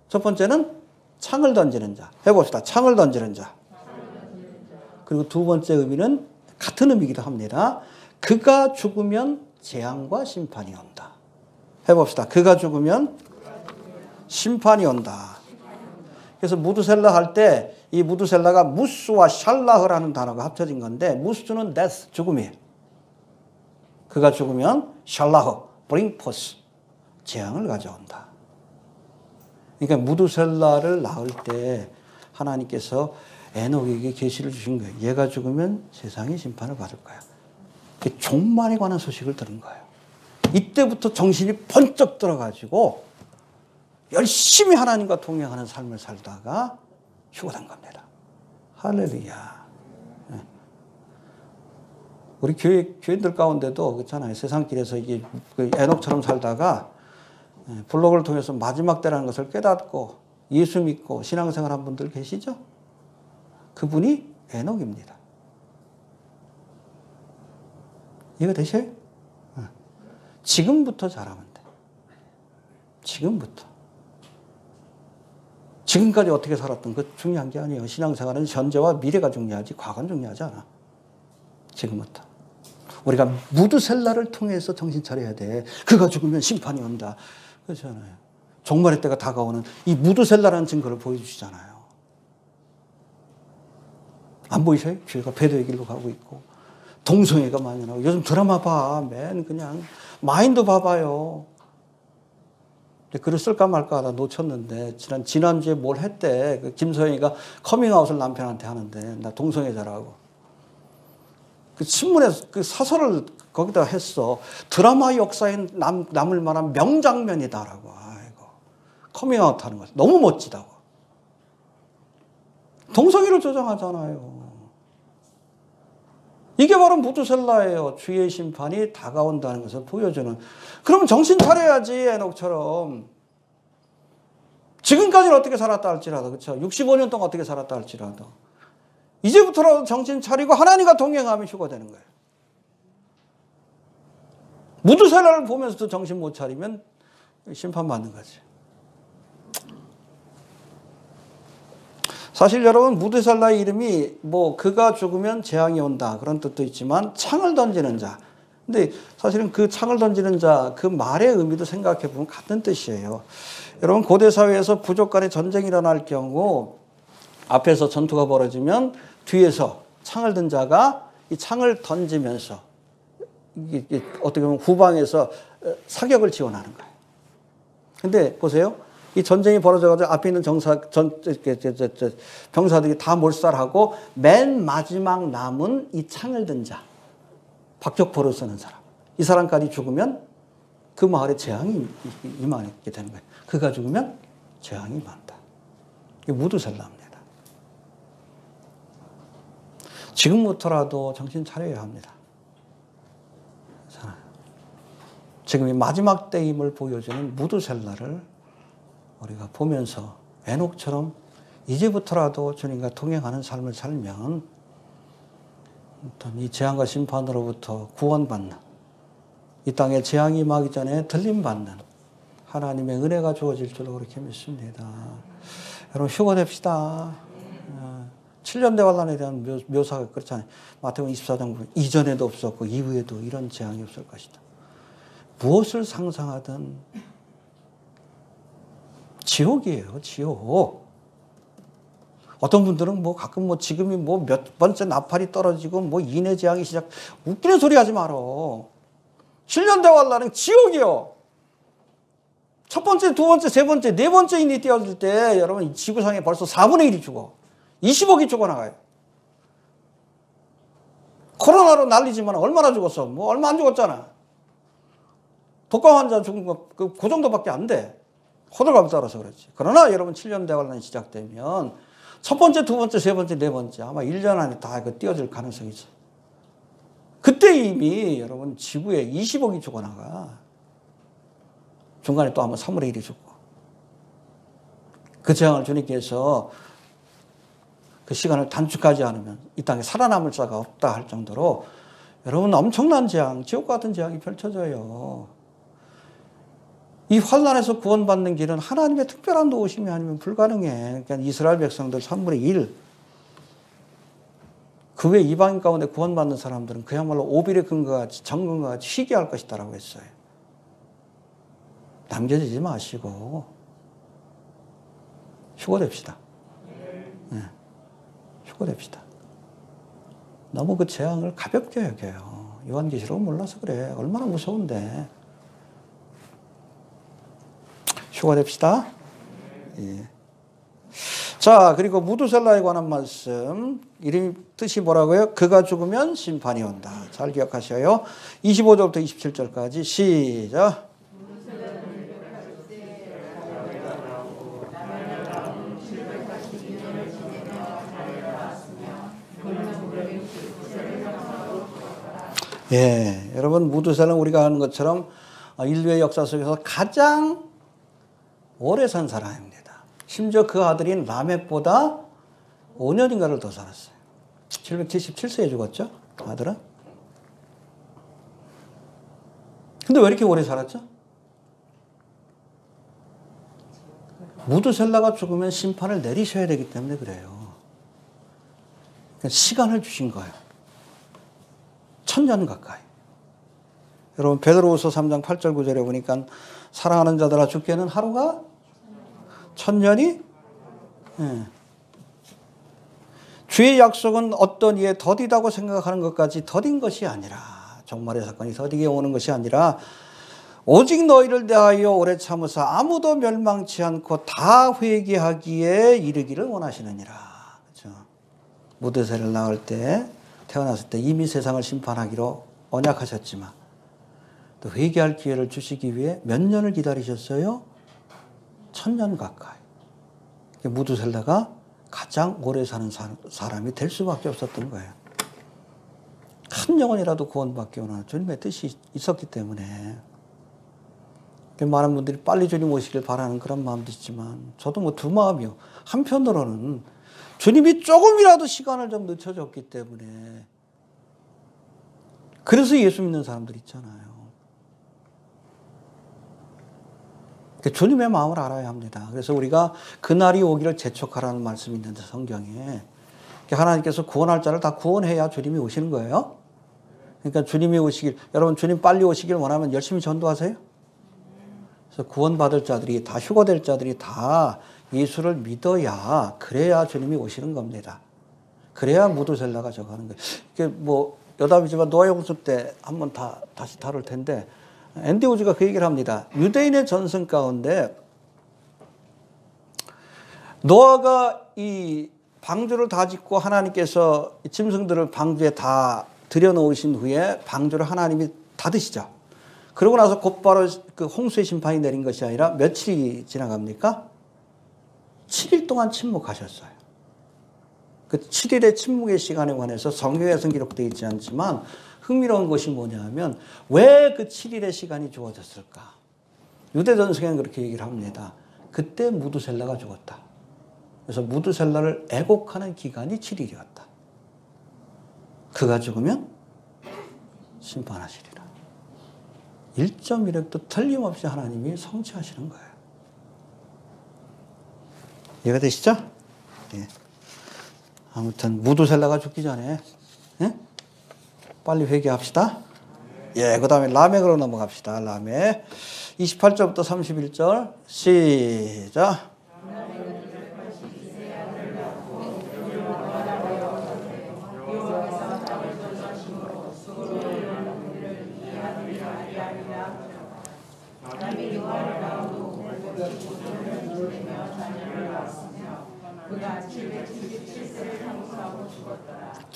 첫 번째는 창을 던지는 자. 해봅시다. 창을 던지는 자. 그리고 두 번째 의미는 같은 의미이기도 합니다. 그가 죽으면 재앙과 심판이 온다. 해봅시다. 그가 죽으면 심판이 온다. 그래서 무드셀라 할 때 이 무드셀라가 무스와 샬라흐라는 단어가 합쳐진 건데 무스는 death, 죽음이에요. 그가 죽으면 샬라흐, bring forth, 재앙을 가져온다. 그러니까 무드셀라를 낳을 때 하나님께서 에녹에게 계시를 주신 거예요. 얘가 죽으면 세상이 심판을 받을 거야. 종말에 관한 소식을 들은 거예요. 이때부터 정신이 번쩍 들어가지고 열심히 하나님과 동행하는 삶을 살다가 휴거된 겁니다. 할렐루야. 우리 교인들 가운데도 그렇잖아요. 세상길에서 이게 에녹처럼 살다가 블록을 통해서 마지막 때라는 것을 깨닫고 예수 믿고 신앙생활한 분들 계시죠? 그분이 에녹입니다. 이해가 되셔요? 지금부터 잘하면 돼. 지금부터. 지금까지 어떻게 살았던 것 중요한 게 아니에요. 신앙생활은 현재와 미래가 중요하지 과거는 중요하지 않아. 지금부터. 우리가 무드셀라를 통해서 정신 차려야 돼. 그가 죽으면 심판이 온다. 그렇잖아요. 종말의 때가 다가오는 이 무드셀라라는 증거를 보여주시잖아요. 안 보이셔요? 교회가 배도의 길로 가고 있고 동성애가 만연하고 요즘 드라마 봐. 맨 그냥 마인드 봐봐요. 글을 쓸까 말까 하다 놓쳤는데 지난주에 뭘 했대. 그 김서영이가 커밍아웃을 남편한테 하는데 나 동성애자라고. 그 신문에 그 사설을 거기다 했어. 드라마 역사에 남을 만한 명장면이다라고. 아이고. 커밍아웃 하는 거 너무 멋지다고. 동성애를 조장하잖아요. 이게 바로 무드셀라예요. 주의 심판이 다가온다는 것을 보여주는. 그럼 정신 차려야지, 에녹처럼. 지금까지는 어떻게 살았다 할지라도, 그렇죠? 65년 동안 어떻게 살았다 할지라도. 이제부터라도 정신 차리고 하나님과 동행하면 휴거되는 거예요. 무드셀라를 보면서도 정신 못 차리면 심판받는 거지. 사실 여러분 무드셀라의 이름이 뭐 그가 죽으면 재앙이 온다 그런 뜻도 있지만 창을 던지는 자. 근데 사실은 그 창을 던지는 자 그 말의 의미도 생각해 보면 같은 뜻이에요. 여러분 고대 사회에서 부족 간의 전쟁이 일어날 경우 앞에서 전투가 벌어지면 뒤에서 창을 든 자가 이 창을 던지면서 이게 어떻게 보면 후방에서 사격을 지원하는 거예요. 근데 보세요. 이 전쟁이 벌어져가지고 앞에 있는 병사들이 다 몰살하고 맨 마지막 남은 이 창을 든 자, 박격포를 쓰는 사람. 이 사람까지 죽으면 그 마을에 재앙이 임하게 되는 거예요. 그가 죽으면 재앙이 임한다. 이게 무드셀라입니다. 지금부터라도 정신 차려야 합니다. 지금 이 마지막 때임을 보여주는 무드셀라를 우리가 보면서 에녹처럼 이제부터라도 주님과 동행하는 삶을 살면 이 재앙과 심판으로부터 구원받는, 이 땅에 재앙이 임하기 전에 들림받는 하나님의 은혜가 주어질 줄로 그렇게 믿습니다. 여러분 휴거됩시다. 7년 대환란에 대한 묘사가 그렇잖아요. 마태복음 24장 보면 이전에도 없었고 이후에도 이런 재앙이 없을 것이다. 무엇을 상상하든 지옥이에요, 지옥. 어떤 분들은 뭐 가끔 뭐 지금이 뭐 몇 번째 나팔이 떨어지고 뭐 인해 재앙이 시작, 웃기는 소리 하지 말어. 7년 대환란은 지옥이요. 첫 번째, 두 번째, 세 번째, 네 번째 인이 띄어질 때 여러분 지구상에 벌써 4분의 1이 죽어. 20억이 죽어나가요. 코로나로 난리지만 얼마나 죽었어? 뭐 얼마 안 죽었잖아. 독감 환자 죽은 거 그 정도밖에 안 돼. 호들갑을 떨어서 그렇지. 그러나 여러분 7년 대환란이 시작되면 첫 번째, 두 번째, 세 번째, 네 번째 아마 1년 안에 다 띄어질 가능성이 있어. 그때 이미 여러분 지구에 20억이 죽어나가. 중간에 또 아마 3분의 1이 죽고. 그 재앙을 주님께서 그 시간을 단축하지 않으면 이 땅에 살아남을 자가 없다 할 정도로 여러분 엄청난 재앙, 지옥 같은 재앙이 펼쳐져요. 이 환난에서 구원받는 길은 하나님의 특별한 도우심이 아니면 불가능해. 그러니까 이스라엘 백성들 3분의 1. 그 외 이방인 가운데 구원받는 사람들은 그야말로 오빌의 근과 같이 정금과 같이 희귀할 것이다라고 했어요. 남겨지지 마시고 휴거됩시다. 네. 휴거됩시다. 너무 그 재앙을 가볍게 여겨요. 요한계시록은 몰라서 그래. 얼마나 무서운데. 휴거됩시다. 예. 자, 그리고 무두셀라에 관한 말씀. 이름 뜻이 뭐라고요? 그가 죽으면 심판이 온다. 잘 기억하셔요. 25절부터 27절까지 시작. 예, 여러분 무두셀라는 우리가 아는 것처럼 인류의 역사 속에서 가장 오래 산 사람입니다. 심지어 그 아들인 라멕보다 5년인가를 더 살았어요. 777세에 죽었죠, 아들은. 근데 왜 이렇게 오래 살았죠? 무두셀라가 죽으면 심판을 내리셔야 되기 때문에 그래요. 그러니까 시간을 주신 거예요. 1000년 가까이. 여러분 베드로후서 3장 8절 9절에 보니까 사랑하는 자들아 죽게는 하루가 1000년이 예. 주의 약속은 어떤 이에 더디다고 생각하는 것까지 더딘 것이 아니라 종말의 사건이 더디게 오는 것이 아니라 오직 너희를 대하여 오래 참으사 아무도 멸망치 않고 다 회개하기에 이르기를 원하시느니라. 그렇죠? 무드셀을 낳을 때 태어났을 때 이미 세상을 심판하기로 언약하셨지만 또 회개할 기회를 주시기 위해 몇 년을 기다리셨어요? 1000년 가까이. 무두셀라가 가장 오래 사는 사람이 될 수밖에 없었던 거예요. 한 영혼이라도 구원받기 원하는 주님의 뜻이 있었기 때문에 많은 분들이 빨리 주님 오시길 바라는 그런 마음도 있지만 저도 뭐 두 마음이요. 한편으로는 주님이 조금이라도 시간을 좀 늦춰줬기 때문에 그래서 예수 믿는 사람들 있잖아요. 주님의 마음을 알아야 합니다. 그래서 우리가 그날이 오기를 재촉하라는 말씀이 있는데 성경에 하나님께서 구원할 자를 다 구원해야 주님이 오시는 거예요. 그러니까 주님이 오시길, 여러분 주님 빨리 오시길 원하면 열심히 전도하세요. 그래서 구원받을 자들이 다 휴거될 자들이 다 예수를 믿어야 그래야 주님이 오시는 겁니다. 그래야 무두셀라가 저거 하는 거예요. 이게 뭐 여담이지만 노아 홍수 때 한번 다시 다룰 텐데 앤디 우즈가 그 얘기를 합니다. 유대인의 전승 가운데 노아가 이 방주를 다 짓고 하나님께서 짐승들을 방주에 다 들여놓으신 후에 방주를 하나님이 닫으시죠. 그러고 나서 곧바로 그 홍수의 심판이 내린 것이 아니라 며칠이 지나갑니까? 7일 동안 침묵하셨어요. 그 7일의 침묵의 시간에 관해서 성경에서는 기록되어 있지 않지만 흥미로운 것이 뭐냐면 왜 그 7일의 시간이 주어졌을까? 유대 전승에는 그렇게 얘기를 합니다. 그때 무두셀라가 죽었다. 그래서 무두셀라를 애곡하는 기간이 7일이었다. 그가 죽으면 심판하시리라. 1.1획도 틀림없이 하나님이 성취하시는 거예요. 이해가 되시죠? 예. 아무튼 무두셀라가 죽기 전에 예? 빨리 회개합시다. 예, 그 다음에 라멕으로 넘어갑시다. 라멕 28절부터 31절 시작.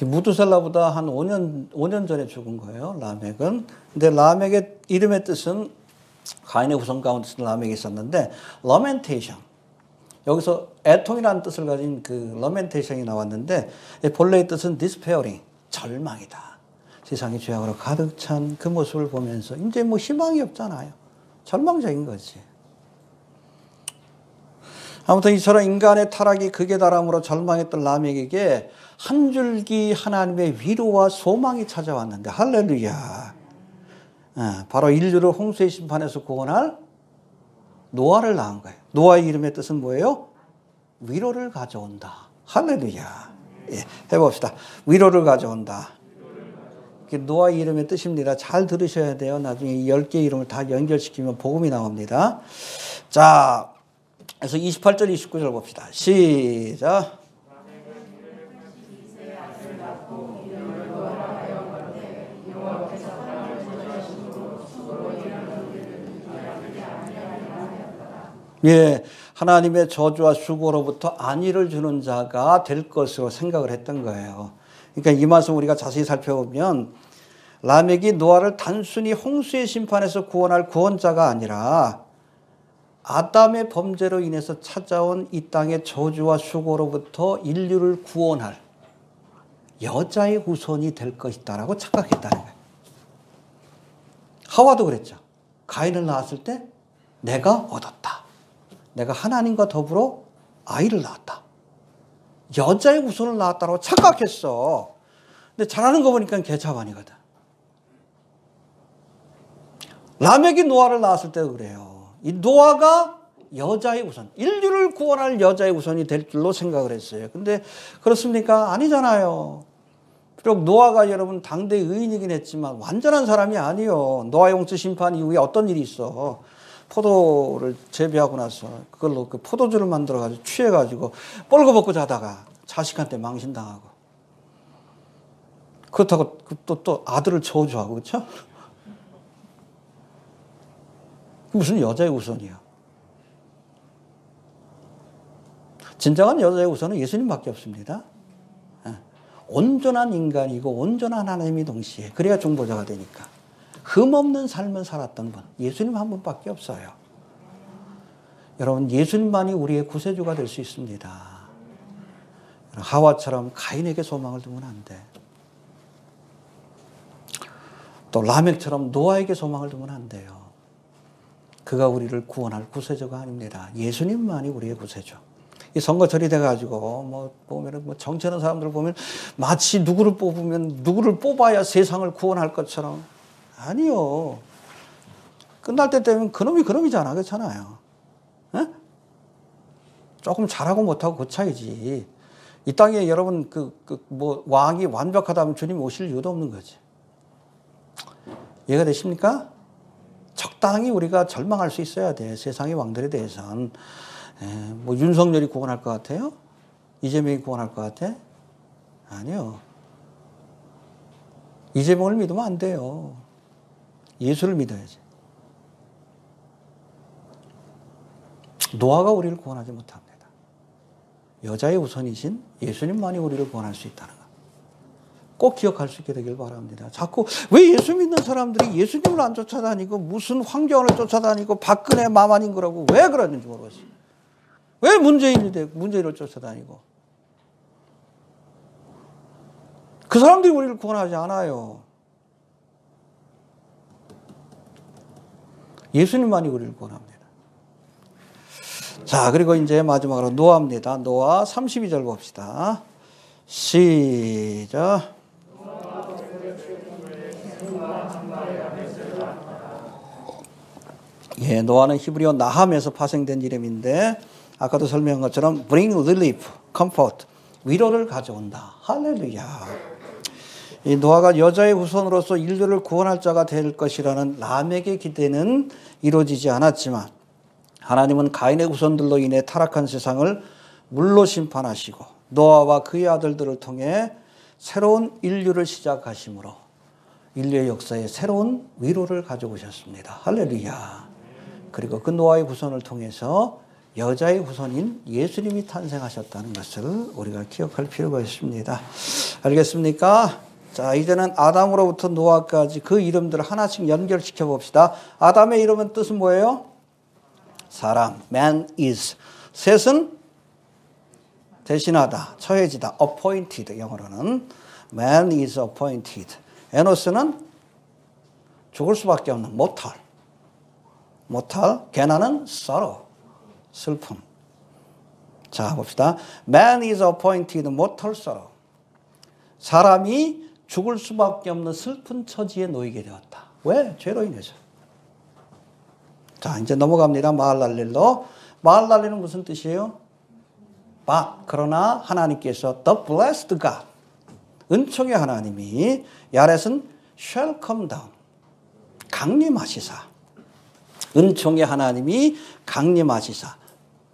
무두셀라보다 한 5년 전에 죽은 거예요, 라멕은. 근데 라멕의 이름의 뜻은 가인의 후손 가운데 라멕이 있었는데, 러멘테이션. 여기서 애통이라는 뜻을 가진 그 러멘테이션이 나왔는데, 본래의 뜻은 despairing, 절망이다. 세상이 죄악으로 가득 찬 그 모습을 보면서, 이제 뭐 희망이 없잖아요. 절망적인 거지. 아무튼 이처럼 인간의 타락이 극에 달함으로 절망했던 라멕에게 한 줄기 하나님의 위로와 소망이 찾아왔는데 할렐루야. 바로 인류를 홍수의 심판에서 구원할 노아를 낳은 거예요. 노아의 이름의 뜻은 뭐예요? 위로를 가져온다. 할렐루야. 예, 해봅시다. 위로를 가져온다. 노아의 이름의 뜻입니다. 잘 들으셔야 돼요. 나중에 10개 이름을 다 연결시키면 복음이 나옵니다. 자, 그래서 28절, 29절 봅시다. 시작. 예, 하나님의 저주와 수고로부터 안위를 주는 자가 될 것으로 생각을 했던 거예요. 그러니까 이 말씀 우리가 자세히 살펴보면 라멕이 노아를 단순히 홍수의 심판에서 구원할 구원자가 아니라 아담의 범죄로 인해서 찾아온 이 땅의 저주와 수고로부터 인류를 구원할 여자의 후손이 될 것이다라고 착각했다는 거예요. 하와도 그랬죠. 가인을 낳았을 때 내가 얻었다. 내가 하나님과 더불어 아이를 낳았다. 여자의 후손을 낳았다고 착각했어. 근데 잘하는 거 보니까 개차반이거든. 라멕이 노아를 낳았을 때도 그래요. 이 노아가 여자의 후손, 인류를 구원할 여자의 후손이 될 줄로 생각을 했어요. 근데 그렇습니까? 아니잖아요. 비록 노아가 여러분 당대 의인이긴 했지만 완전한 사람이 아니요. 노아 홍수 심판 이후에 어떤 일이 있어. 포도를 재배하고 나서 그걸로 그 포도주를 만들어가지고 취해가지고 뻘거벗고 자다가 자식한테 망신당하고. 그렇다고 또 아들을 저주하고, 그렇죠? 무슨 여자의 후손이야. 진정한 여자의 후손은 예수님밖에 없습니다. 온전한 인간이고 온전한 하나님이 동시에 그래야 중보자가 되니까. 흠없는 삶을 살았던 분, 예수님 한 분밖에 없어요. 여러분, 예수님만이 우리의 구세주가 될 수 있습니다. 하와처럼 가인에게 소망을 두면 안 돼. 또 라멕처럼 노아에게 소망을 두면 안 돼요. 그가 우리를 구원할 구세주가 아닙니다. 예수님만이 우리의 구세주. 이 선거철이 돼가지고 보면은 정치하는 사람들 보면 마치 누구를 뽑아야 세상을 구원할 것처럼. 아니요. 끝날 때 되면 그놈이 그놈이잖아. 그렇잖아요. 에? 조금 잘하고 못하고 그 차이지. 이 땅에 여러분 왕이 완벽하다면 주님 오실 이유도 없는 거지. 이해가 되십니까? 적당히 우리가 절망할 수 있어야 돼. 세상의 왕들에 대해서는. 윤석열이 구원할 것 같아요? 이재명이 구원할 것 같아? 아니요. 이재명을 믿으면 안 돼요. 예수를 믿어야지. 노아가 우리를 구원하지 못합니다. 여자의 우선이신 예수님만이 우리를 구원할 수 있다는 것. 꼭 기억할 수 있게 되길 바랍니다. 자꾸 왜 예수 믿는 사람들이 예수님을 안 쫓아다니고 무슨 황교안을 쫓아다니고 박근혜 마만인 거라고 왜 그러는지 모르겠어요. 왜 문재인을 쫓아다니고. 그 사람들이 우리를 구원하지 않아요. 예수님만이 우리를 구원합니다. 자, 그리고 이제 마지막으로 노아입니다. 노아 32절 봅시다. 시작. 예, 노아는 히브리어 나함에서 파생된 이름인데 아까도 설명한 것처럼 bring relief, comfort, 위로를 가져온다. 할렐루야. 이 노아가 여자의 후손으로서 인류를 구원할 자가 될 것이라는 람에게 기대는 이루어지지 않았지만 하나님은 가인의 후손들로 인해 타락한 세상을 물로 심판하시고 노아와 그의 아들들을 통해 새로운 인류를 시작하심으로 인류의 역사에 새로운 위로를 가져오셨습니다. 할렐루야. 그리고 그 노아의 후손을 통해서 여자의 후손인 예수님이 탄생하셨다는 것을 우리가 기억할 필요가 있습니다. 알겠습니까? 자, 이제는 아담으로부터 노아까지 그 이름들을 하나씩 연결시켜 봅시다. 아담의 이름은 뜻은 뭐예요? 사람, man is. 셋은 대신하다, 처해지다, appointed 영어로는 man is appointed. 에노스는 죽을 수밖에 없는 mortal. 게나는 sorrow, 슬픔. 자, 봅시다. Man is appointed mortal sorrow. 사람이 죽을 수밖에 없는 슬픈 처지에 놓이게 되었다. 왜? 죄로 인해서. 자, 이제 넘어갑니다. 마할랄렐로. 마할랄렐은 무슨 뜻이에요? 그러나 하나님께서 the blessed God, 은총의 하나님이 야렛은 shall come down, 강림하시사. 은총의 하나님이 강림하시사.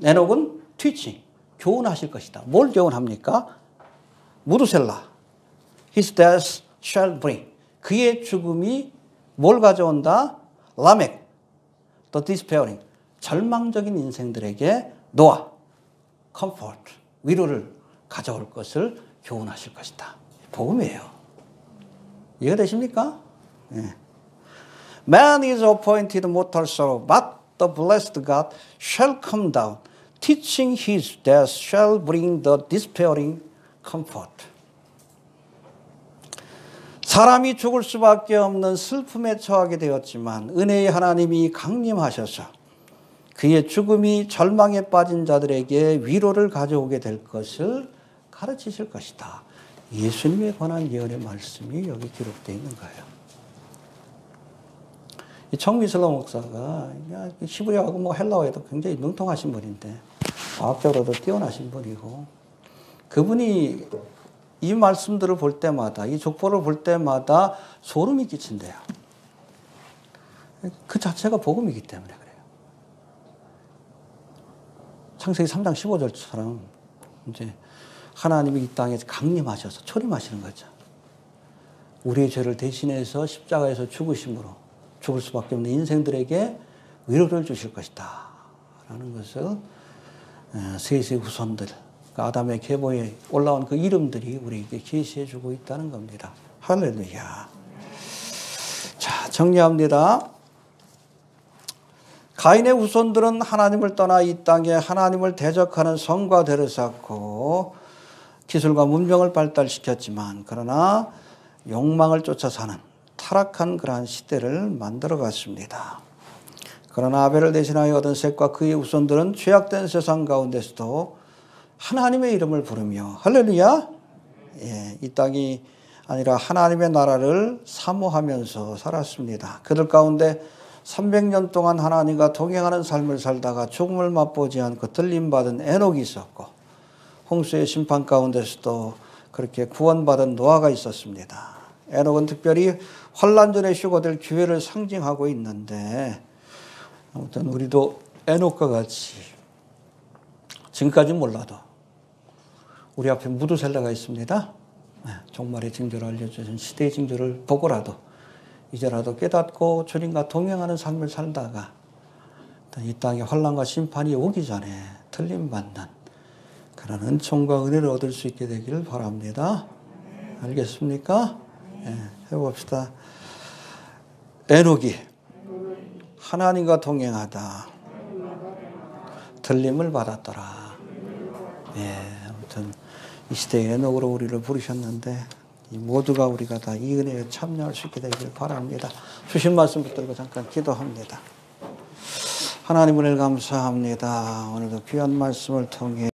에녹은 teaching, 교훈하실 것이다. 뭘 교훈합니까? 무두셀라. His death shall bring. 그의 죽음이 뭘 가져온다? 라멕. The despairing. 절망적인 인생들에게 노아. comfort. 위로를 가져올 것을 교훈하실 것이다. 복음이에요. 이해되십니까? 네. Man is appointed mortal sorrow, but the blessed God shall come down, teaching his death shall bring the despairing comfort. 사람이 죽을 수밖에 없는 슬픔에 처하게 되었지만 은혜의 하나님이 강림하셔서 그의 죽음이 절망에 빠진 자들에게 위로를 가져오게 될 것을 가르치실 것이다. 예수님에 관한 예언의 말씀이 여기 기록되어 있는 거예요. 이 청미슬로 목사가 히브리어하고 뭐 헬라어에도 굉장히 능통하신 분인데 과학적으로도 뛰어나신 분이고, 그분이 이 말씀들을 볼 때마다, 이 족보를 볼 때마다 소름이 끼친대요. 그 자체가 복음이기 때문에 그래요. 창세기 3장 15절처럼 이제 하나님이 이 땅에 강림하셔서 초림하시는 거죠. 우리의 죄를 대신해서 십자가에서 죽으심으로 죽을 수밖에 없는 인생들에게 위로를 주실 것이다 라는 것을 셋의 후손들, 아담의 계보에 올라온 그 이름들이 우리에게 계시해 주고 있다는 겁니다. 할렐루야. 자, 정리합니다. 가인의 후손들은 하나님을 떠나 이 땅에 하나님을 대적하는 성과 대를 쌓고 기술과 문명을 발달시켰지만, 그러나 욕망을 쫓아 사는 타락한 그러한 시대를 만들어 갔습니다. 그러나 아벨을 대신하여 얻은 셋과 그의 후손들은 죄악된 세상 가운데서도 하나님의 이름을 부르며, 할렐루야, 이 땅이 아니라 하나님의 나라를 사모하면서 살았습니다. 그들 가운데 300년 동안 하나님과 동행하는 삶을 살다가 죽음을 맛보지 않고 들림받은 에녹이 있었고, 홍수의 심판 가운데서도 그렇게 구원받은 노아가 있었습니다. 에녹은 특별히 환난 전에 휴거될 기회를 상징하고 있는데, 아무튼 우리도 에녹과 같이 지금까지는 몰라도 우리 앞에 무두셀라가 있습니다. 종말의 징조를 알려주신 시대의 징조를 보고라도 이제라도 깨닫고 주님과 동행하는 삶을 살다가 이 땅에 환난과 심판이 오기 전에 틀림받는 그런 은총과 은혜를 얻을 수 있게 되기를 바랍니다. 알겠습니까? 해봅시다. 에녹이 하나님과 동행하다 틀림을 받았더라. 아무튼 이 시대의 에녹으로 우리를 부르셨는데 모두가 우리가 다 이 은혜에 참여할 수 있게 되기를 바랍니다. 주신 말씀 붙들고 잠깐 기도합니다. 하나님 은혜를 감사합니다. 오늘도 귀한 말씀을 통해